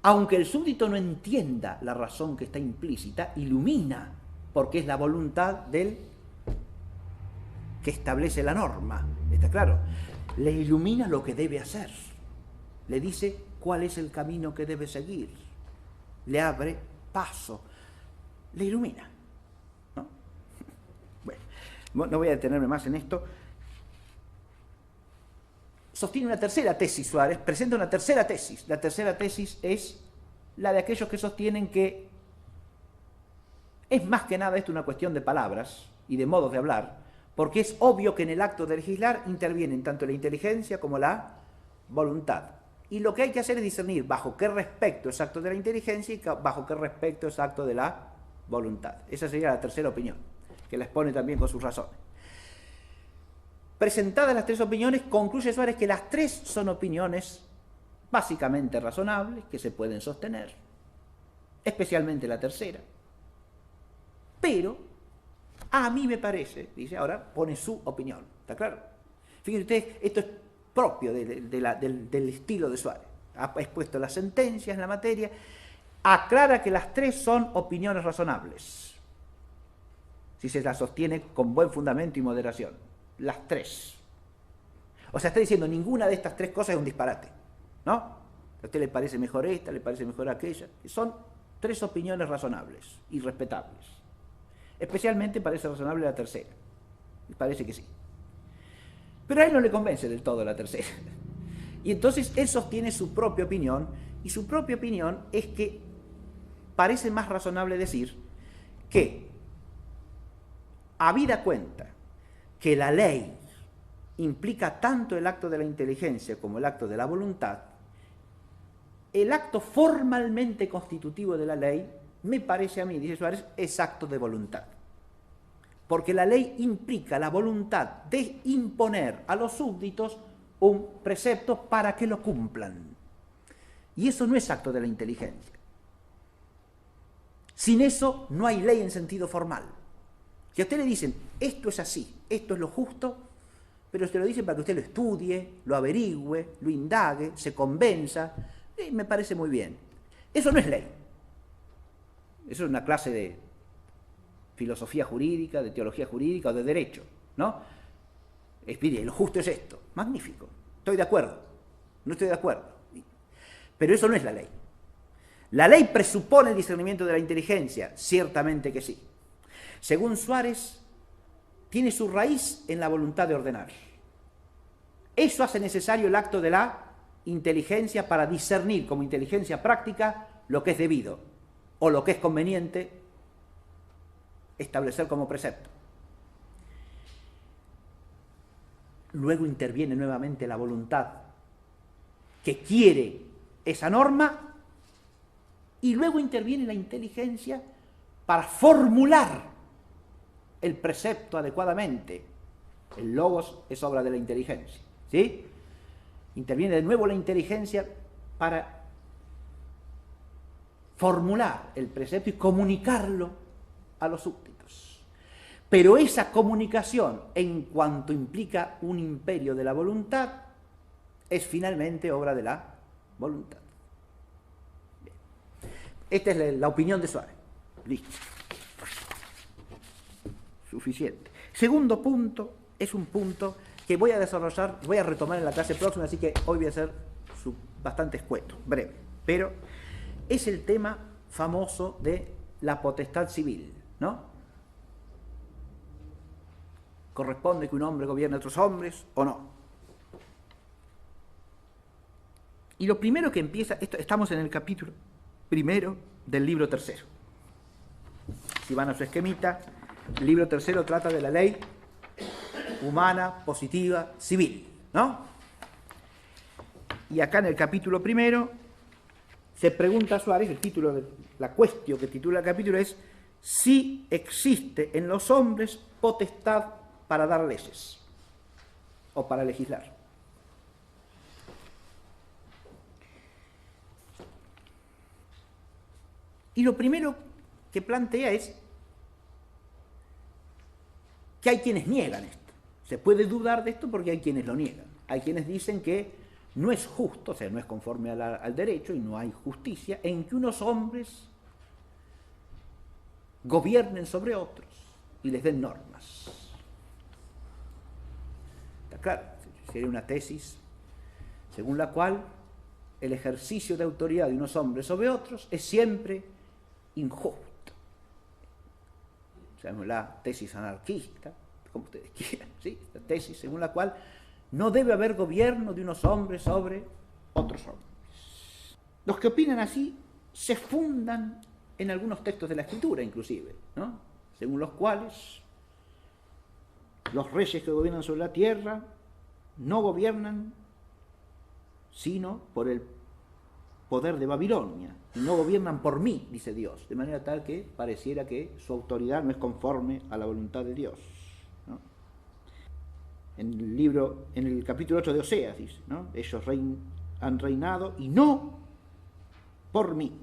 aunque el súbdito no entienda la razón que está implícita, ilumina porque es la voluntad del que establece la norma. ¿Está claro? Le ilumina lo que debe hacer. Le dice cuál es el camino que debe seguir. Le abre paso. Le ilumina. ¿No? Bueno, no voy a detenerme más en esto. Sostiene una tercera tesis, Suárez, presenta una tercera tesis. La tercera tesis es la de aquellos que sostienen que es más que nada esto una cuestión de palabras y de modos de hablar, porque es obvio que en el acto de legislar intervienen tanto la inteligencia como la voluntad. Y lo que hay que hacer es discernir bajo qué respecto es acto de la inteligencia y bajo qué respecto es acto de la voluntad. Esa sería la tercera opinión, que la expone también con sus razones. Presentadas las tres opiniones, concluye Suárez que las tres son opiniones básicamente razonables, que se pueden sostener, especialmente la tercera. Pero a mí me parece, dice, ahora pone su opinión, ¿está claro? Fíjense ustedes, esto es propio del estilo de Suárez. Ha expuesto las sentencias en la materia, aclara que las tres son opiniones razonables, si se las sostiene con buen fundamento y moderación. Las tres. O sea, está diciendo ninguna de estas tres cosas es un disparate, ¿no? A usted le parece mejor esta, le parece mejor aquella. Son tres opiniones razonables y respetables. Especialmente parece razonable la tercera. Me parece que sí. Pero a él no le convence del todo la tercera. Y entonces él sostiene su propia opinión, y su propia opinión es que parece más razonable decir que, habida cuenta que la ley implica tanto el acto de la inteligencia como el acto de la voluntad, el acto formalmente constitutivo de la ley, me parece a mí, dice Suárez, es acto de voluntad. Porque la ley implica la voluntad de imponer a los súbditos un precepto para que lo cumplan. Y eso no es acto de la inteligencia. Sin eso no hay ley en sentido formal. Si a usted le dicen, esto es así, esto es lo justo, pero usted lo dicen para que usted lo estudie, lo averigüe, lo indague, se convenza, me parece muy bien. Eso no es ley. Eso es una clase de filosofía jurídica, de teología jurídica o de derecho, ¿no? Mire, lo justo es esto. Magnífico. Estoy de acuerdo. No estoy de acuerdo. Pero eso no es la ley. ¿La ley presupone el discernimiento de la inteligencia? Ciertamente que sí. Según Suárez, tiene su raíz en la voluntad de ordenar. Eso hace necesario el acto de la inteligencia para discernir como inteligencia práctica lo que es debido o lo que es conveniente establecer como precepto. Luego interviene nuevamente la voluntad que quiere esa norma y luego interviene la inteligencia para formular el precepto adecuadamente. El logos es obra de la inteligencia, ¿sí? Interviene de nuevo la inteligencia para formular el precepto y comunicarlo a los súbditos. Pero esa comunicación, en cuanto implica un imperio de la voluntad, es finalmente obra de la voluntad. Bien. Esta es la opinión de Suárez. Listo. Suficiente. Segundo punto, es un punto que voy a desarrollar, voy a retomar en la clase próxima, así que hoy voy a hacer bastante escueto, breve, pero es el tema famoso de la potestad civil, ¿no? ¿Corresponde que un hombre gobierne a otros hombres o no? Y lo primero que empieza, estamos en el capítulo primero del libro tercero. Si van a su esquemita, el libro tercero trata de la ley humana, positiva, civil, ¿no? Y acá en el capítulo primero se pregunta a Suárez, el título de la cuestión que titula el capítulo es si existe en los hombres potestad para dar leyes o para legislar. Y lo primero que plantea es que hay quienes niegan esto. Se puede dudar de esto porque hay quienes lo niegan. Hay quienes dicen que no es justo, o sea, no es conforme al derecho y no hay justicia en que unos hombres gobiernen sobre otros y les den normas. Está claro, sería una tesis según la cual el ejercicio de autoridad de unos hombres sobre otros es siempre injusto. Sabemos la tesis anarquista, como ustedes quieran, ¿sí? La tesis según la cual no debe haber gobierno de unos hombres sobre otros hombres. Los que opinan así se fundan en algunos textos de la Escritura, inclusive, ¿no? Según los cuales los reyes que gobiernan sobre la tierra no gobiernan sino por el poder de Babilonia, y no gobiernan por mí, dice Dios, de manera tal que pareciera que su autoridad no es conforme a la voluntad de Dios, ¿no? En el capítulo 8 de Oseas dice, ¿no? Ellos han reinado y no por mí.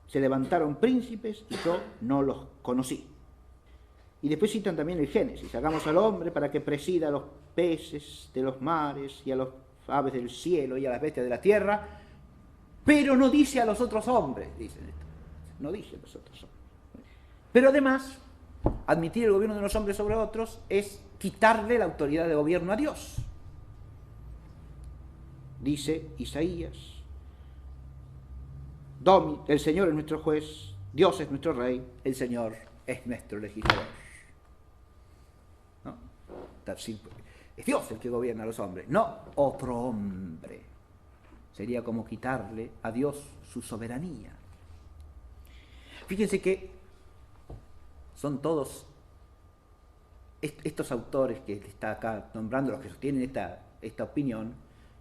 Se levantaron príncipes y yo no los conocí. Y después citan también el Génesis, hagamos al hombre para que presida a los peces de los mares y a los aves del cielo y a las bestias de la tierra, pero no dice a los otros hombres, dicen esto. No dice a los otros hombres. Pero además, admitir el gobierno de unos hombres sobre otros es quitarle la autoridad de gobierno a Dios. Dice Isaías, el Señor es nuestro juez, Dios es nuestro rey, el Señor es nuestro legislador. ¿No? Es Dios el que gobierna a los hombres, no otro hombre. Sería como quitarle a Dios su soberanía. Fíjense que son todos estos autores que está acá nombrando, los que sostienen esta opinión.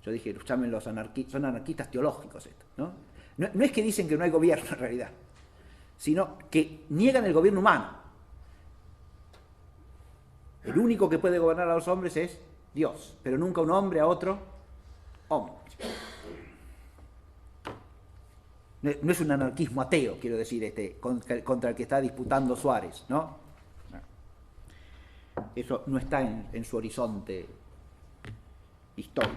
Yo dije, llámenlos son anarquistas teológicos estos, ¿no? No es que dicen que no hay gobierno en realidad, sino que niegan el gobierno humano. El único que puede gobernar a los hombres es Dios, pero nunca un hombre a otro hombre. No es un anarquismo ateo, quiero decir, contra el que está disputando Suárez, ¿no? Eso no está en su horizonte histórico.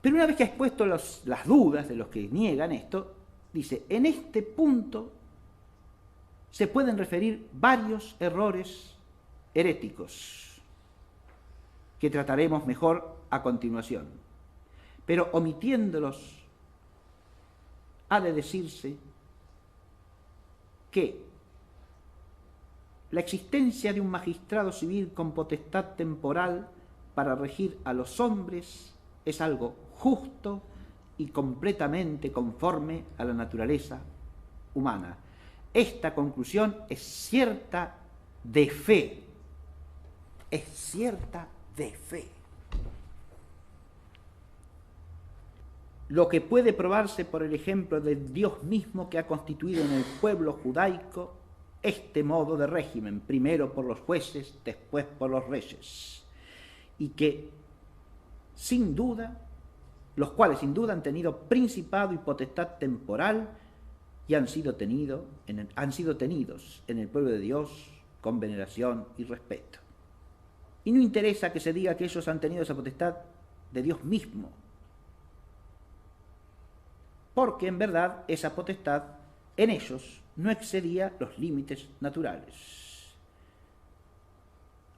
Pero una vez que ha expuesto las dudas de los que niegan esto, dice, en este punto se pueden referir varios errores heréticos que trataremos mejor a continuación. Pero omitiéndolos, ha de decirse que la existencia de un magistrado civil con potestad temporal para regir a los hombres es algo justo y completamente conforme a la naturaleza humana. Esta conclusión es cierta de fe. Es cierta de fe. Lo que puede probarse por el ejemplo de Dios mismo que ha constituido en el pueblo judaico este modo de régimen, primero por los jueces, después por los reyes, y que sin duda, los cuales sin duda han tenido principado y potestad temporal y han sido tenidos en el pueblo de Dios con veneración y respeto. Y no interesa que se diga que ellos han tenido esa potestad de Dios mismo, porque en verdad esa potestad en ellos no excedía los límites naturales.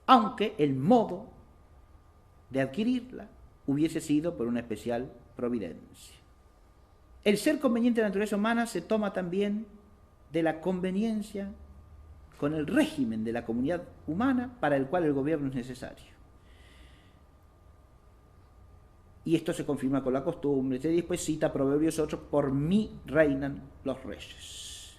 aunque el modo de adquirirla hubiese sido por una especial providencia. El ser conveniente de la naturaleza humana se toma también de la conveniencia con el régimen de la comunidad humana para el cual el gobierno es necesario. Y esto se confirma con la costumbre. Y después cita Proverbios 8, por mí reinan los reyes.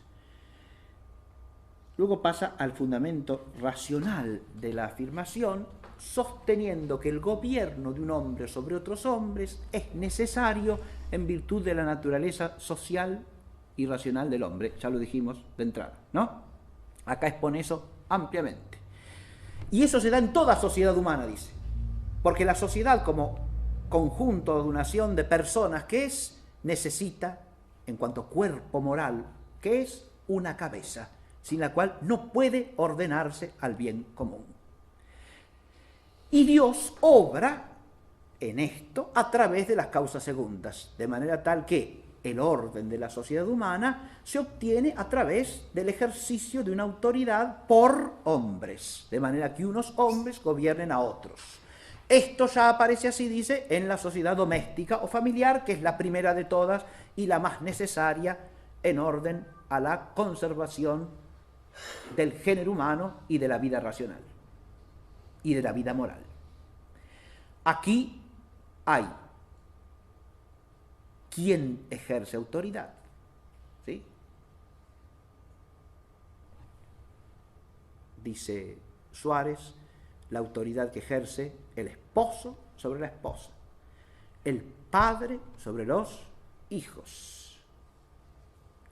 Luego pasa al fundamento racional de la afirmación, sosteniendo que el gobierno de un hombre sobre otros hombres es necesario en virtud de la naturaleza social y racional del hombre. Ya lo dijimos de entrada, ¿no? Acá expone eso ampliamente. Y eso se da en toda sociedad humana, dice. Porque la sociedad, como conjunto de nación de personas que es, necesita, en cuanto cuerpo moral, que es una cabeza, sin la cual no puede ordenarse al bien común. Y Dios obra en esto a través de las causas segundas, de manera tal que el orden de la sociedad humana se obtiene a través del ejercicio de una autoridad por hombres, de manera que unos hombres gobiernen a otros. Esto ya aparece así, dice, en la sociedad doméstica o familiar, que es la primera de todas y la más necesaria en orden a la conservación del género humano y de la vida racional y de la vida moral. Aquí hay quien ejerce autoridad, ¿sí? Dice Suárez, la autoridad que ejerce el esposo sobre la esposa, el padre sobre los hijos,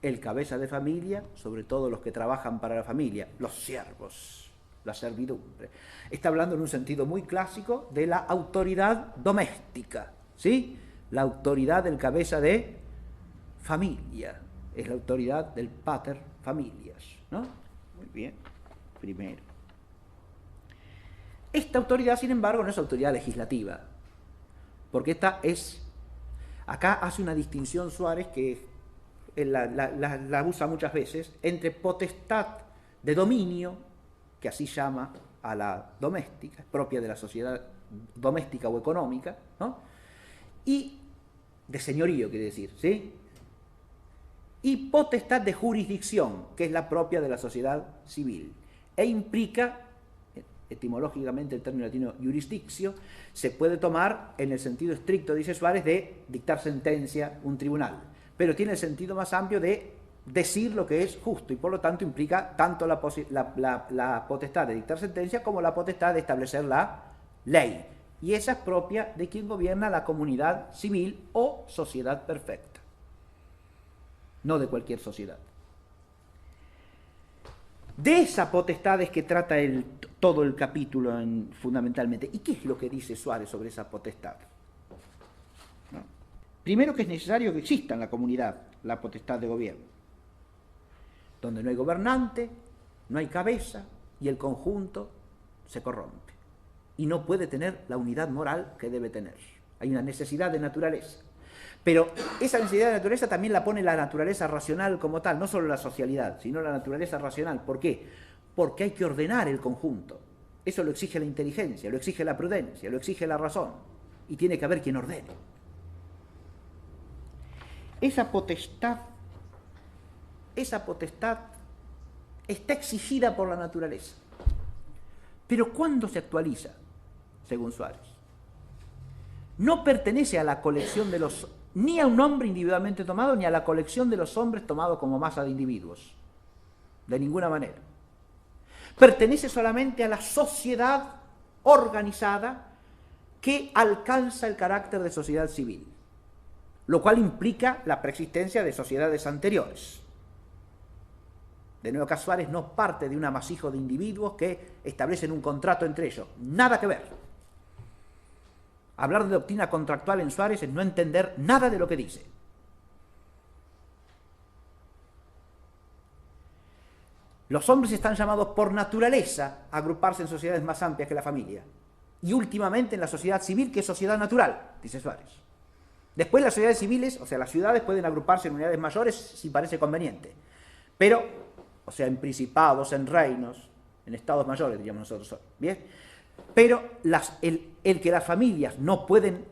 el cabeza de familia sobre todos los que trabajan para la familia, los siervos, la servidumbre. Está hablando en un sentido muy clásico de la autoridad doméstica, ¿sí? La autoridad del cabeza de familia, es la autoridad del pater familias, ¿no? Muy bien, primero. Esta autoridad, sin embargo, no es autoridad legislativa, porque esta es, acá hace una distinción Suárez que la usa muchas veces, entre potestad de dominio, que así llama a la doméstica, propia de la sociedad doméstica o económica, ¿no? Y de señorío, quiere decir, ¿sí? Y potestad de jurisdicción, que es la propia de la sociedad civil, e implica, etimológicamente el término latino jurisdictio, se puede tomar en el sentido estricto, dice Suárez, de dictar sentencia, un tribunal, pero tiene el sentido más amplio de decir lo que es justo y por lo tanto implica tanto la potestad de dictar sentencia como la potestad de establecer la ley. Y esa es propia de quien gobierna la comunidad civil o sociedad perfecta, no de cualquier sociedad. De esa potestad es que trata todo el capítulo fundamentalmente. ¿Y qué es lo que dice Suárez sobre esa potestad? ¿No? Primero, que es necesario que exista en la comunidad la potestad de gobierno. Donde no hay gobernante, no hay cabeza y el conjunto se corrompe. Y no puede tener la unidad moral que debe tener. Hay una necesidad de naturaleza. Pero esa necesidad de naturaleza también la pone la naturaleza racional como tal, no solo la socialidad, sino la naturaleza racional. ¿Por qué? Porque hay que ordenar el conjunto. Eso lo exige la inteligencia, lo exige la prudencia, lo exige la razón. Y tiene que haber quien ordene. Esa potestad está exigida por la naturaleza. Pero ¿cuándo se actualiza? Según Suárez. No pertenece a la colección de los, ni a un hombre individualmente tomado, ni a la colección de los hombres tomados como masa de individuos. De ninguna manera. Pertenece solamente a la sociedad organizada que alcanza el carácter de sociedad civil, lo cual implica la preexistencia de sociedades anteriores. De nuevo, que Suárez no parte de un amasijo de individuos que establecen un contrato entre ellos. Nada que ver. Hablar de doctrina contractual en Suárez es no entender nada de lo que dice. Los hombres están llamados por naturaleza a agruparse en sociedades más amplias que la familia. Y últimamente en la sociedad civil, que es sociedad natural, dice Suárez. Después las sociedades civiles, o sea, las ciudades pueden agruparse en unidades mayores si parece conveniente. Pero, o sea, en principados, en reinos, en estados mayores, diríamos nosotros. ¿Bien? Pero el que las familias no pueden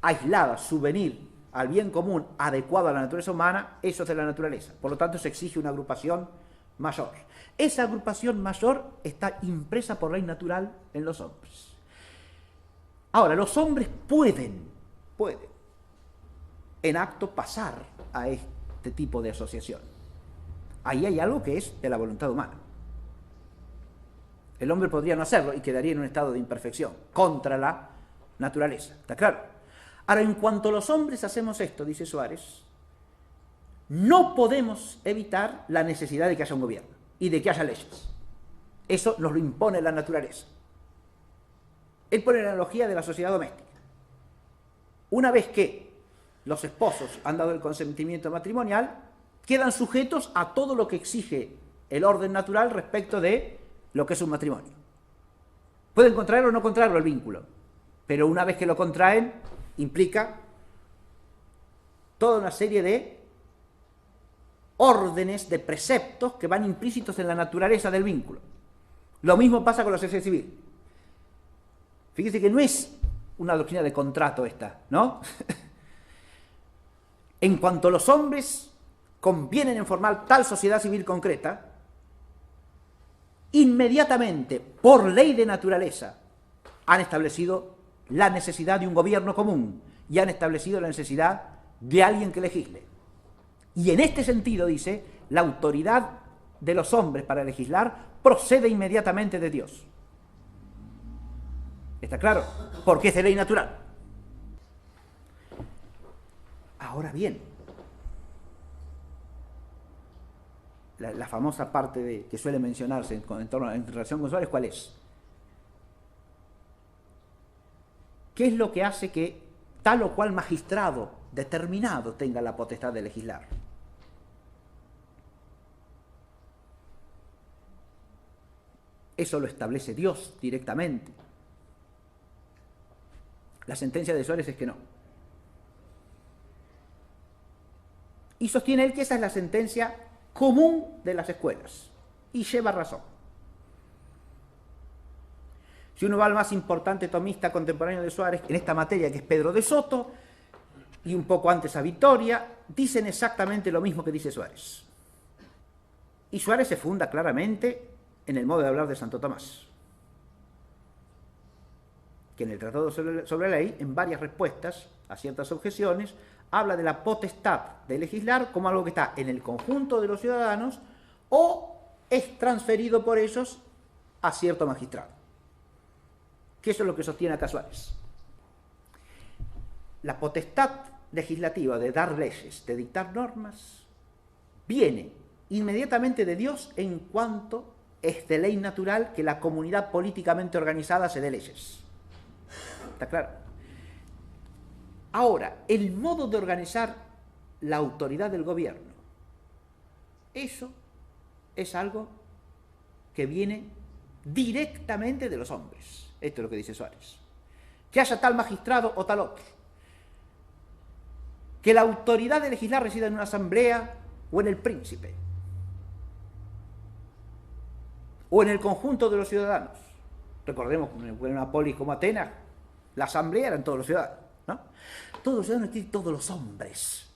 aisladas subvenir al bien común adecuado a la naturaleza humana, eso es de la naturaleza. Por lo tanto, se exige una agrupación mayor. Esa agrupación mayor está impresa por ley natural en los hombres. Ahora, los hombres pueden en acto pasar a este tipo de asociación. Ahí hay algo que es de la voluntad humana. El hombre podría no hacerlo y quedaría en un estado de imperfección, contra la naturaleza, ¿está claro? Ahora, en cuanto los hombres hacemos esto, dice Suárez, no podemos evitar la necesidad de que haya un gobierno y de que haya leyes. Eso nos lo impone la naturaleza. Él pone la analogía de la sociedad doméstica. Una vez que los esposos han dado el consentimiento matrimonial, quedan sujetos a todo lo que exige el orden natural respecto de lo que es un matrimonio. Pueden contraer o no contraerlo el vínculo, pero una vez que lo contraen, implica toda una serie de órdenes, de preceptos que van implícitos en la naturaleza del vínculo. Lo mismo pasa con la sociedad civil. Fíjese que no es una doctrina de contrato esta, ¿no? En cuanto los hombres convienen en formar tal sociedad civil concreta, inmediatamente, por ley de naturaleza, han establecido la necesidad de un gobierno común y han establecido la necesidad de alguien que legisle. Y en este sentido, dice, la autoridad de los hombres para legislar procede inmediatamente de Dios. ¿Está claro? Porque es de ley natural. Ahora bien, la famosa parte que suele mencionarse en relación con Suárez, ¿cuál es? ¿Qué es lo que hace que tal o cual magistrado determinado tenga la potestad de legislar? Eso lo establece Dios directamente. La sentencia de Suárez es que no. Y sostiene él que esa es la sentencia común de las escuelas. Y lleva razón. Si uno va al más importante tomista contemporáneo de Suárez en esta materia, que es Pedro de Soto, y un poco antes a Vitoria, dicen exactamente lo mismo que dice Suárez. Y Suárez se funda claramente en el modo de hablar de Santo Tomás, que en el Tratado sobre la Ley, en varias respuestas a ciertas objeciones, habla de la potestad de legislar como algo que está en el conjunto de los ciudadanos o es transferido por ellos a cierto magistrado. Que eso es lo que sostiene acá Suárez. La potestad legislativa de dar leyes, de dictar normas, viene inmediatamente de Dios en cuanto es de ley natural que la comunidad políticamente organizada se dé leyes. ¿Está claro? Ahora, el modo de organizar la autoridad del gobierno, eso es algo que viene directamente de los hombres. Esto es lo que dice Suárez. Que haya tal magistrado o tal otro. Que la autoridad de legislar resida en una asamblea o en el príncipe. O en el conjunto de los ciudadanos. Recordemos que en una polis como Atenas, la asamblea eran todos los ciudadanos, ¿no? Todos los ciudadanos y todos los hombres.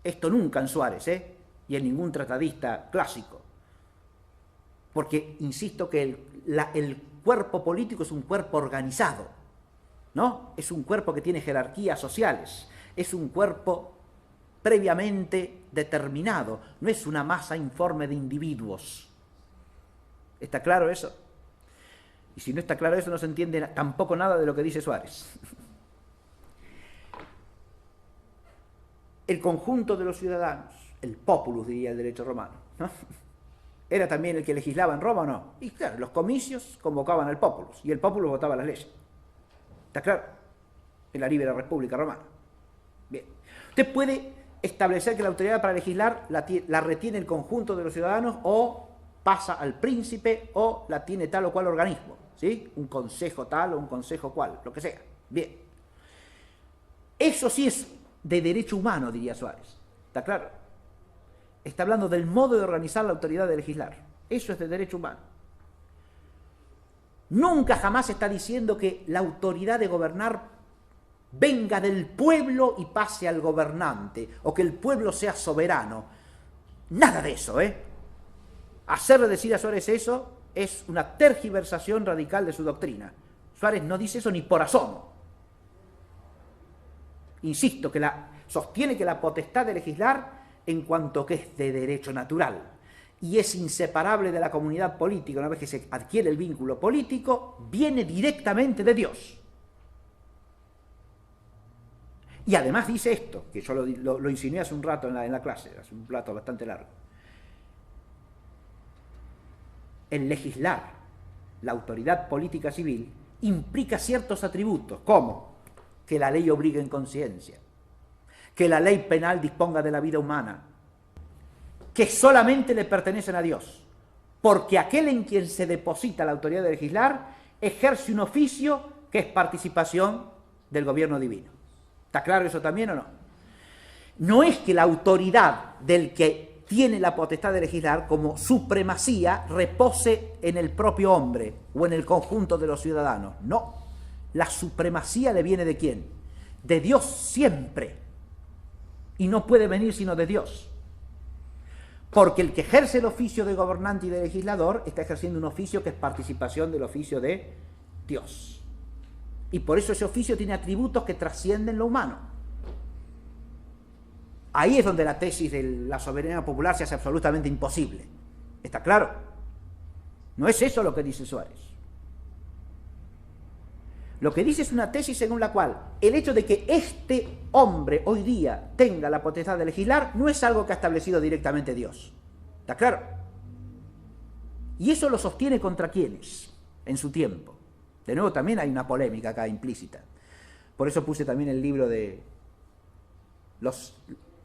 Esto nunca en Suárez, y en ningún tratadista clásico. Porque insisto que el cuerpo político es un cuerpo organizado, ¿no? Es un cuerpo que tiene jerarquías sociales, es un cuerpo previamente determinado, no es una masa informe de individuos. ¿Está claro eso? Y si no está claro eso, no se entiende tampoco nada de lo que dice Suárez. El conjunto de los ciudadanos, el populus, diría el derecho romano, ¿no? ¿Era también el que legislaba en Roma o no? Y claro, los comicios convocaban al populus, y el populus votaba las leyes. ¿Está claro? En la Libera República Romana. Bien. Usted puede establecer que la autoridad para legislar la retiene el conjunto de los ciudadanos o pasa al príncipe o la tiene tal o cual organismo, ¿sí? Un consejo tal o un consejo cual, lo que sea. Bien. Eso sí es de derecho humano, diría Suárez. ¿Está claro? Está hablando del modo de organizar la autoridad de legislar. Eso es de derecho humano. Nunca jamás está diciendo que la autoridad de gobernar venga del pueblo y pase al gobernante, o que el pueblo sea soberano. Nada de eso, ¿eh? Hacerle decir a Suárez eso es una tergiversación radical de su doctrina. Suárez no dice eso ni por asomo. Insisto, que sostiene que la potestad de legislar, en cuanto que es de derecho natural y es inseparable de la comunidad política, una vez que se adquiere el vínculo político, viene directamente de Dios. Y además dice esto, que yo lo insinué hace un rato en la clase, hace un rato bastante largo. El legislar, la autoridad política civil, implica ciertos atributos, como que la ley obligue en conciencia, que la ley penal disponga de la vida humana, que solamente le pertenecen a Dios, porque aquel en quien se deposita la autoridad de legislar ejerce un oficio que es participación del gobierno divino. ¿Está claro eso también o no? No es que la autoridad del que tiene la potestad de legislar como supremacía repose en el propio hombre o en el conjunto de los ciudadanos. No, la supremacía le viene ¿de quién? De Dios siempre. Y no puede venir sino de Dios. Porque el que ejerce el oficio de gobernante y de legislador está ejerciendo un oficio que es participación del oficio de Dios. Y por eso ese oficio tiene atributos que trascienden lo humano. Ahí es donde la tesis de la soberanía popular se hace absolutamente imposible. ¿Está claro? No es eso lo que dice Suárez. Lo que dice es una tesis según la cual el hecho de que este hombre hoy día tenga la potestad de legislar no es algo que ha establecido directamente Dios. ¿Está claro? Y eso lo sostiene contra quienes en su tiempo. De nuevo, también hay una polémica acá implícita. Por eso puse también el libro de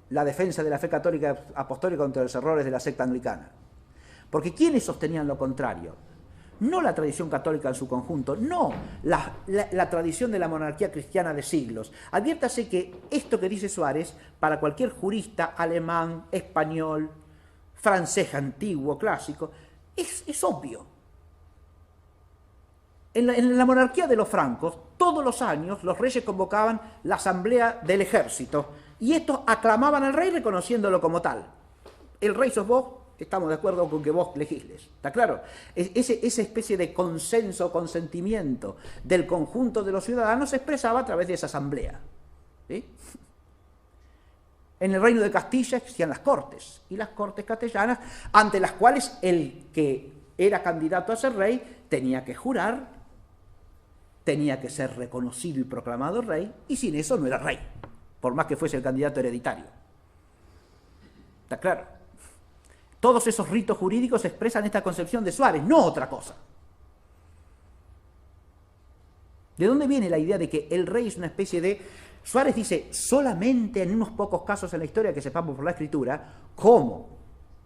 la defensa de la fe católica apostólica contra los errores de la secta anglicana. Porque ¿quiénes sostenían lo contrario? No la tradición católica en su conjunto, no la tradición de la monarquía cristiana de siglos. Adviértase que esto que dice Suárez, para cualquier jurista alemán, español, francés antiguo, clásico, es obvio. En la monarquía de los francos, todos los años los reyes convocaban la asamblea del ejército y estos aclamaban al rey reconociéndolo como tal. El rey sos vos, estamos de acuerdo con que vos legisles. ¿Está claro? Esa especie de consenso, consentimiento del conjunto de los ciudadanos se expresaba a través de esa asamblea. ¿Sí? En el reino de Castilla existían las cortes, y las cortes castellanas, ante las cuales el que era candidato a ser rey tenía que jurar, tenía que ser reconocido y proclamado rey, y sin eso no era rey, por más que fuese el candidato hereditario. ¿Está claro? Todos esos ritos jurídicos expresan esta concepción de Suárez, no otra cosa. ¿De dónde viene la idea de que el rey es una especie de... Suárez dice, solamente en unos pocos casos en la historia que sepamos por la Escritura, como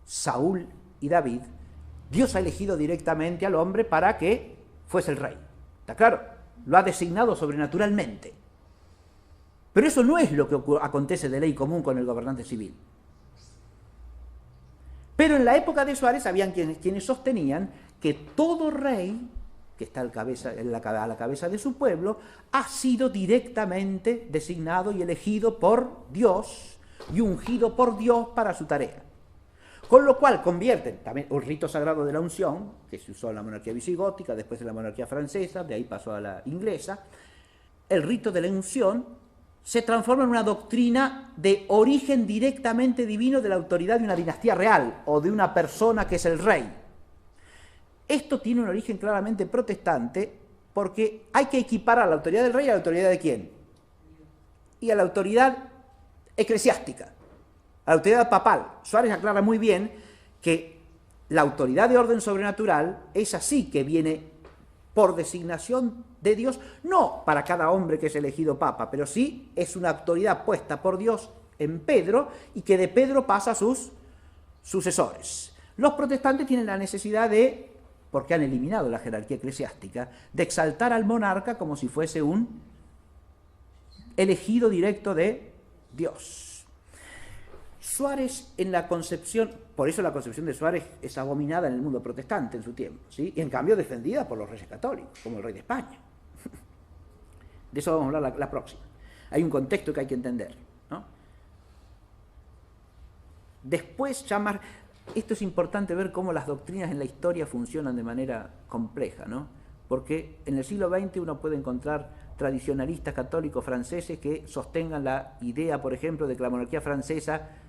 Saúl y David, Dios ha elegido directamente al hombre para que fuese el rey. ¿Está claro? Lo ha designado sobrenaturalmente. Pero eso no es lo que acontece de ley común con el gobernante civil. Pero en la época de Suárez habían quienes sostenían que todo rey que está a la cabeza de su pueblo ha sido directamente designado y elegido por Dios y ungido por Dios para su tarea. Con lo cual convierten también un rito sagrado de la unción, que se usó en la monarquía visigótica, después en la monarquía francesa, de ahí pasó a la inglesa. El rito de la unción se transforma en una doctrina de origen directamente divino de la autoridad de una dinastía real o de una persona que es el rey. Esto tiene un origen claramente protestante porque hay que equiparar a la autoridad del rey a la autoridad de ¿quién? Y a la autoridad eclesiástica, a la autoridad papal. Suárez aclara muy bien que la autoridad de orden sobrenatural es así, que viene por designación de Dios, no para cada hombre que es elegido papa, pero sí es una autoridad puesta por Dios en Pedro y que de Pedro pasa a sus sucesores. Los protestantes tienen la necesidad de, porque han eliminado la jerarquía eclesiástica, de exaltar al monarca como si fuese un elegido directo de Dios. Suárez en la concepción, por eso la concepción de Suárez es abominada en el mundo protestante en su tiempo, ¿sí? Y en cambio defendida por los reyes católicos, como el rey de España. De eso vamos a hablar la próxima. Hay un contexto que hay que entender, ¿no? Después llamar, esto es importante ver cómo las doctrinas en la historia funcionan de manera compleja, ¿no? Porque en el siglo XX uno puede encontrar tradicionalistas católicos franceses que sostengan la idea, por ejemplo, de que la monarquía francesa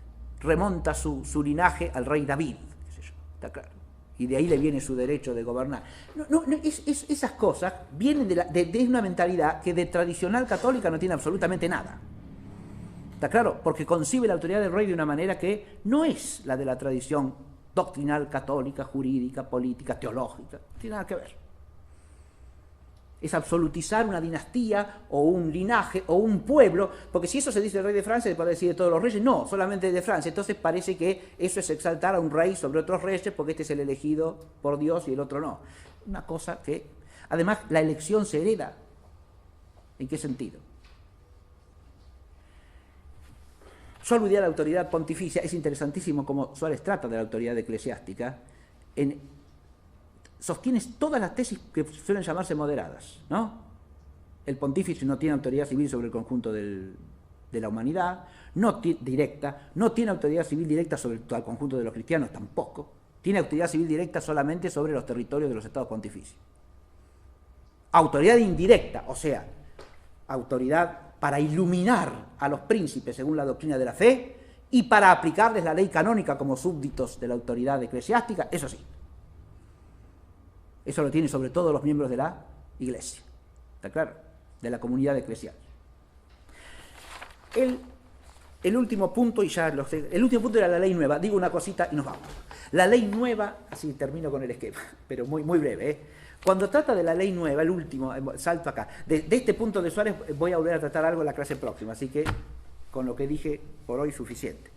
remonta su linaje al rey David, qué sé yo, está claro, y de ahí le viene su derecho de gobernar. Esas cosas vienen de una mentalidad que de tradicional católica no tiene absolutamente nada. ¿Está claro? Porque concibe la autoridad del rey de una manera que no es la de la tradición doctrinal católica, jurídica, política, teológica. No tiene nada que ver. Es absolutizar una dinastía o un linaje o un pueblo, porque si eso se dice del rey de Francia, se puede decir de todos los reyes, no, solamente de Francia. Entonces parece que eso es exaltar a un rey sobre otros reyes porque este es el elegido por Dios y el otro no. Una cosa que, además, la elección se hereda. ¿En qué sentido? Yo aludí a la autoridad pontificia, es interesantísimo cómo Suárez trata de la autoridad eclesiástica, sostiene todas las tesis que suelen llamarse moderadas, ¿no? El pontífice no tiene autoridad civil sobre el conjunto de la humanidad, directa, no tiene autoridad civil directa sobre el conjunto de los cristianos tampoco, tiene autoridad civil directa solamente sobre los territorios de los estados pontificios. Autoridad indirecta, o sea, autoridad para iluminar a los príncipes según la doctrina de la fe y para aplicarles la ley canónica como súbditos de la autoridad eclesiástica, eso sí. Eso lo tienen sobre todo los miembros de la Iglesia, ¿está claro? De la comunidad eclesial. El último punto, el último punto era la ley nueva. Digo una cosita y nos vamos. La ley nueva, así termino con el esquema, pero muy, muy breve, ¿eh? Cuando trata de la ley nueva, el último, salto acá, de este punto de Suárez voy a volver a tratar algo en la clase próxima, así que con lo que dije por hoy suficiente.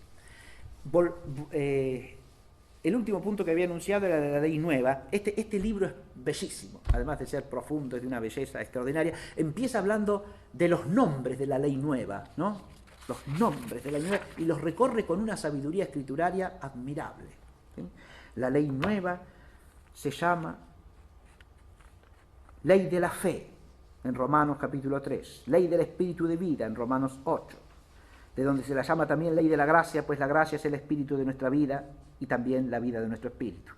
El último punto que había anunciado era de la ley nueva. Este libro es bellísimo, además de ser profundo, es de una belleza extraordinaria. Empieza hablando de los nombres de la ley nueva, ¿no? Los nombres de la ley nueva, y los recorre con una sabiduría escrituraria admirable, ¿sí? La ley nueva se llama ley de la fe, en Romanos capítulo 3, ley del espíritu de vida, en Romanos 8, de donde se la llama también ley de la gracia, pues la gracia es el espíritu de nuestra vida y también la vida de nuestro espíritu.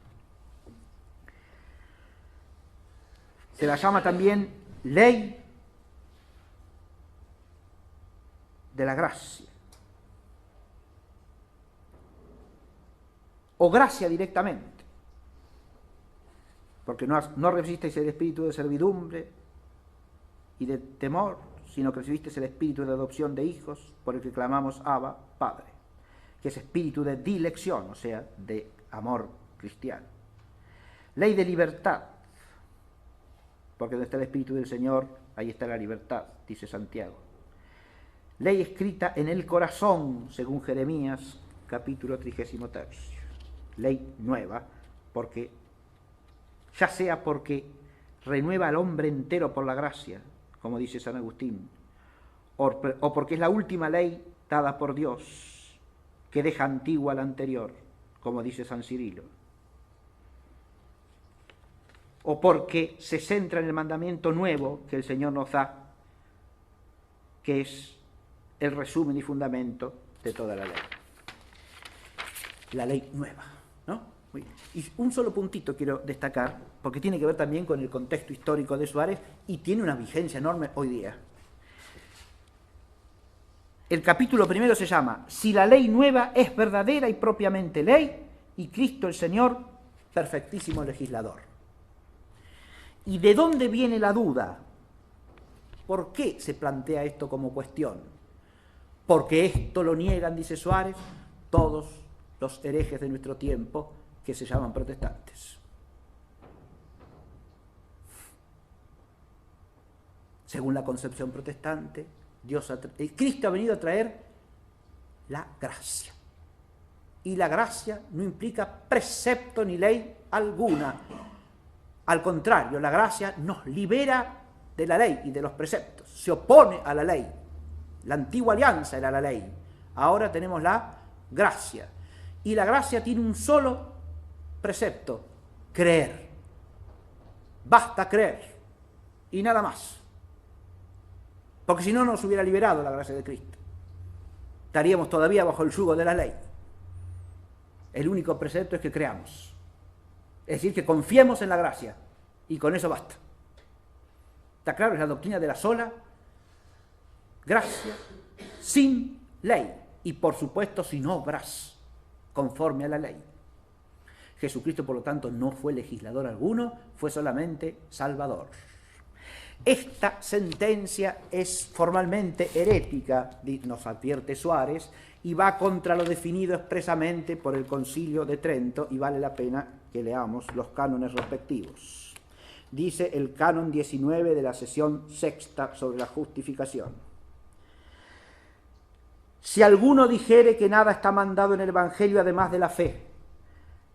Se la llama también ley de la gracia, o gracia directamente, porque no recibisteis el espíritu de servidumbre y de temor, sino que recibisteis el espíritu de adopción de hijos, por el que clamamos Abba, Padre, que es espíritu de dilección, o sea, de amor cristiano. Ley de libertad, porque donde está el espíritu del Señor, ahí está la libertad, dice Santiago. Ley escrita en el corazón, según Jeremías, capítulo 33. Ley nueva, porque ya sea porque renueva al hombre entero por la gracia, como dice San Agustín, o porque es la última ley dada por Dios, que deja antigua la anterior, como dice San Cirilo, o porque se centra en el mandamiento nuevo que el Señor nos da, que es el resumen y fundamento de toda la ley. La ley nueva, ¿no? Muy bien. Y un solo puntito quiero destacar, porque tiene que ver también con el contexto histórico de Suárez y tiene una vigencia enorme hoy día. El capítulo primero se llama Si la ley nueva es verdadera y propiamente ley, y Cristo el Señor, perfectísimo legislador. ¿Y de dónde viene la duda? ¿Por qué se plantea esto como cuestión? Porque esto lo niegan, dice Suárez, todos los herejes de nuestro tiempo que se llaman protestantes. Según la concepción protestante, Cristo ha venido a traer la gracia. Y la gracia no implica precepto ni ley alguna. Al contrario, la gracia nos libera de la ley y de los preceptos. Se opone a la ley. La antigua alianza era la ley. Ahora tenemos la gracia. Y la gracia tiene un solo precepto: creer. Basta creer. Y nada más. Porque si no, nos hubiera liberado la gracia de Cristo. Estaríamos todavía bajo el yugo de la ley. El único precepto es que creamos. Es decir, que confiemos en la gracia. Y con eso basta. ¿Está claro? Es la doctrina de la sola gracia sin ley. Y por supuesto sin obras conforme a la ley. Jesucristo, por lo tanto, no fue legislador alguno, fue solamente salvador. Esta sentencia es formalmente herética, nos advierte Suárez, y va contra lo definido expresamente por el Concilio de Trento, y vale la pena que leamos los cánones respectivos. Dice el canon 19 de la sesión sexta sobre la justificación: si alguno dijere que nada está mandado en el Evangelio además de la fe,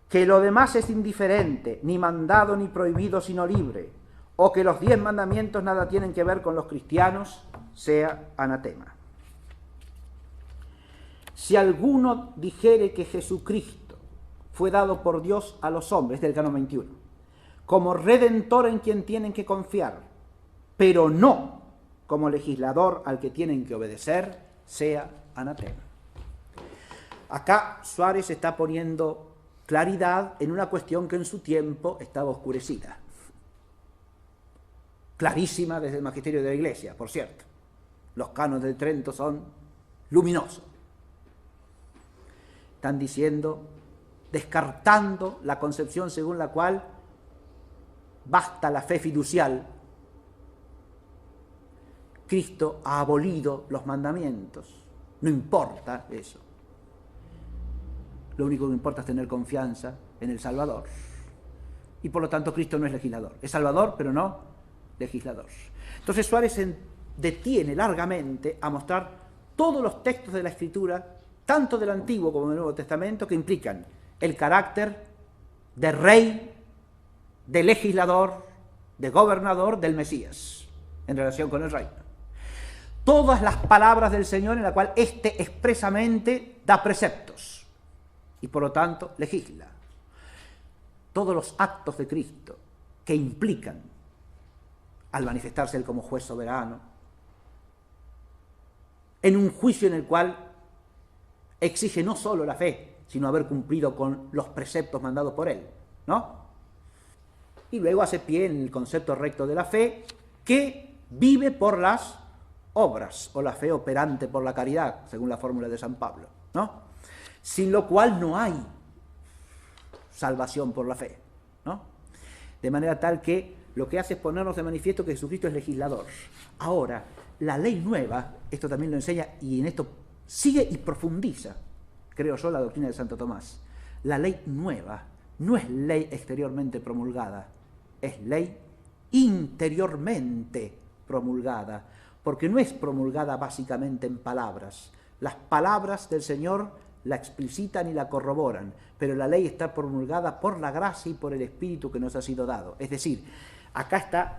que lo demás es indiferente, ni mandado ni prohibido sino libre, o que los 10 mandamientos nada tienen que ver con los cristianos, sea anatema. Si alguno dijere que Jesucristo fue dado por Dios a los hombres, del canon 21, como redentor en quien tienen que confiar, pero no como legislador al que tienen que obedecer, sea anatema. Acá Suárez está poniendo claridad en una cuestión que en su tiempo estaba oscurecida. Clarísima desde el magisterio de la Iglesia, por cierto. Los cánones de Trento son luminosos. Están diciendo, descartando la concepción según la cual basta la fe fiducial. Cristo ha abolido los mandamientos. No importa eso. Lo único que importa es tener confianza en el Salvador. Y por lo tanto Cristo no es legislador. Es Salvador, pero no legislador. Entonces Suárez detiene largamente a mostrar todos los textos de la Escritura, tanto del Antiguo como del Nuevo Testamento, que implican el carácter de rey, de legislador, de gobernador del Mesías, en relación con el reino. Todas las palabras del Señor en la cual éste expresamente da preceptos y por lo tanto legisla. Todos los actos de Cristo que implican, al manifestarse Él como juez soberano, en un juicio en el cual exige no solo la fe, sino haber cumplido con los preceptos mandados por Él, ¿no? Y luego hace pie en el concepto recto de la fe, que vive por las obras, o la fe operante por la caridad, según la fórmula de San Pablo, ¿no? Sin lo cual no hay salvación por la fe, ¿no? De manera tal que lo que hace es ponernos de manifiesto que Jesucristo es legislador. Ahora, la ley nueva, esto también lo enseña, y en esto sigue y profundiza, creo yo, la doctrina de Santo Tomás. La ley nueva no es ley exteriormente promulgada, es ley interiormente promulgada, porque no es promulgada básicamente en palabras. Las palabras del Señor la explicitan y la corroboran, pero la ley está promulgada por la gracia y por el Espíritu que nos ha sido dado. Es decir, acá está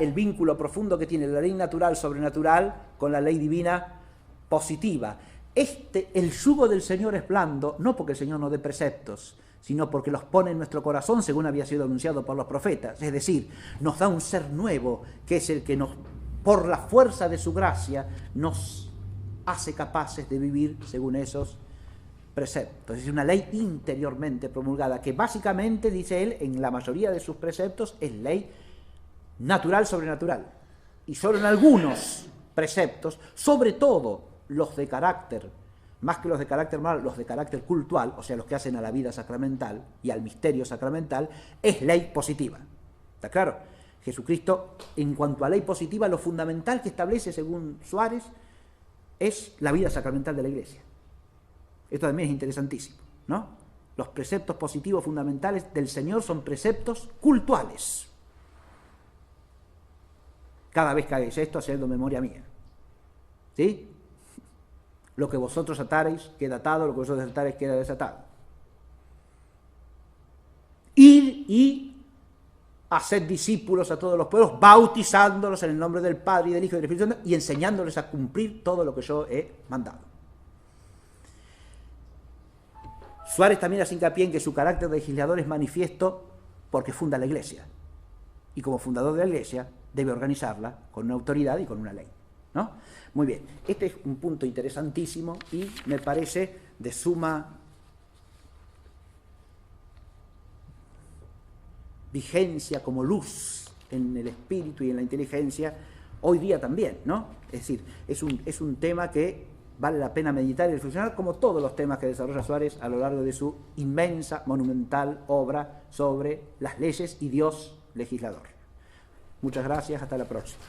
el vínculo profundo que tiene la ley natural sobrenatural con la ley divina positiva. El yugo del Señor es blando, no porque el Señor nos dé preceptos, sino porque los pone en nuestro corazón según había sido anunciado por los profetas. Es decir, nos da un ser nuevo, que es el que nos, por la fuerza de su gracia, nos hace capaces de vivir según esos preceptos. Es una ley interiormente promulgada, que básicamente, dice él, en la mayoría de sus preceptos es ley natural sobrenatural. Y solo en algunos preceptos, sobre todo los de carácter, más que los de carácter moral, los de carácter cultual, o sea, los que hacen a la vida sacramental y al misterio sacramental, es ley positiva. ¿Está claro? Jesucristo, en cuanto a ley positiva, lo fundamental que establece, según Suárez, es la vida sacramental de la Iglesia. Esto también es interesantísimo, ¿no? Los preceptos positivos fundamentales del Señor son preceptos cultuales. Cada vez que hagáis esto, hacedlo memoria mía. ¿Sí? Lo que vosotros atareis queda atado, lo que vosotros desatareis queda desatado. Ir y hacer discípulos a todos los pueblos, bautizándolos en el nombre del Padre y del Hijo y del Espíritu Santo, y enseñándoles a cumplir todo lo que yo he mandado. Suárez también hace hincapié en que su carácter de legislador es manifiesto porque funda la Iglesia. Y como fundador de la Iglesia, debe organizarla con una autoridad y con una ley, ¿no? Muy bien, este es un punto interesantísimo y me parece de suma vigencia como luz en el espíritu y en la inteligencia hoy día también, ¿no? Es decir, es un tema que vale la pena meditar y reflexionar, como todos los temas que desarrolla Suárez a lo largo de su inmensa, monumental obra sobre las leyes y Dios legislador. Muchas gracias, hasta la próxima.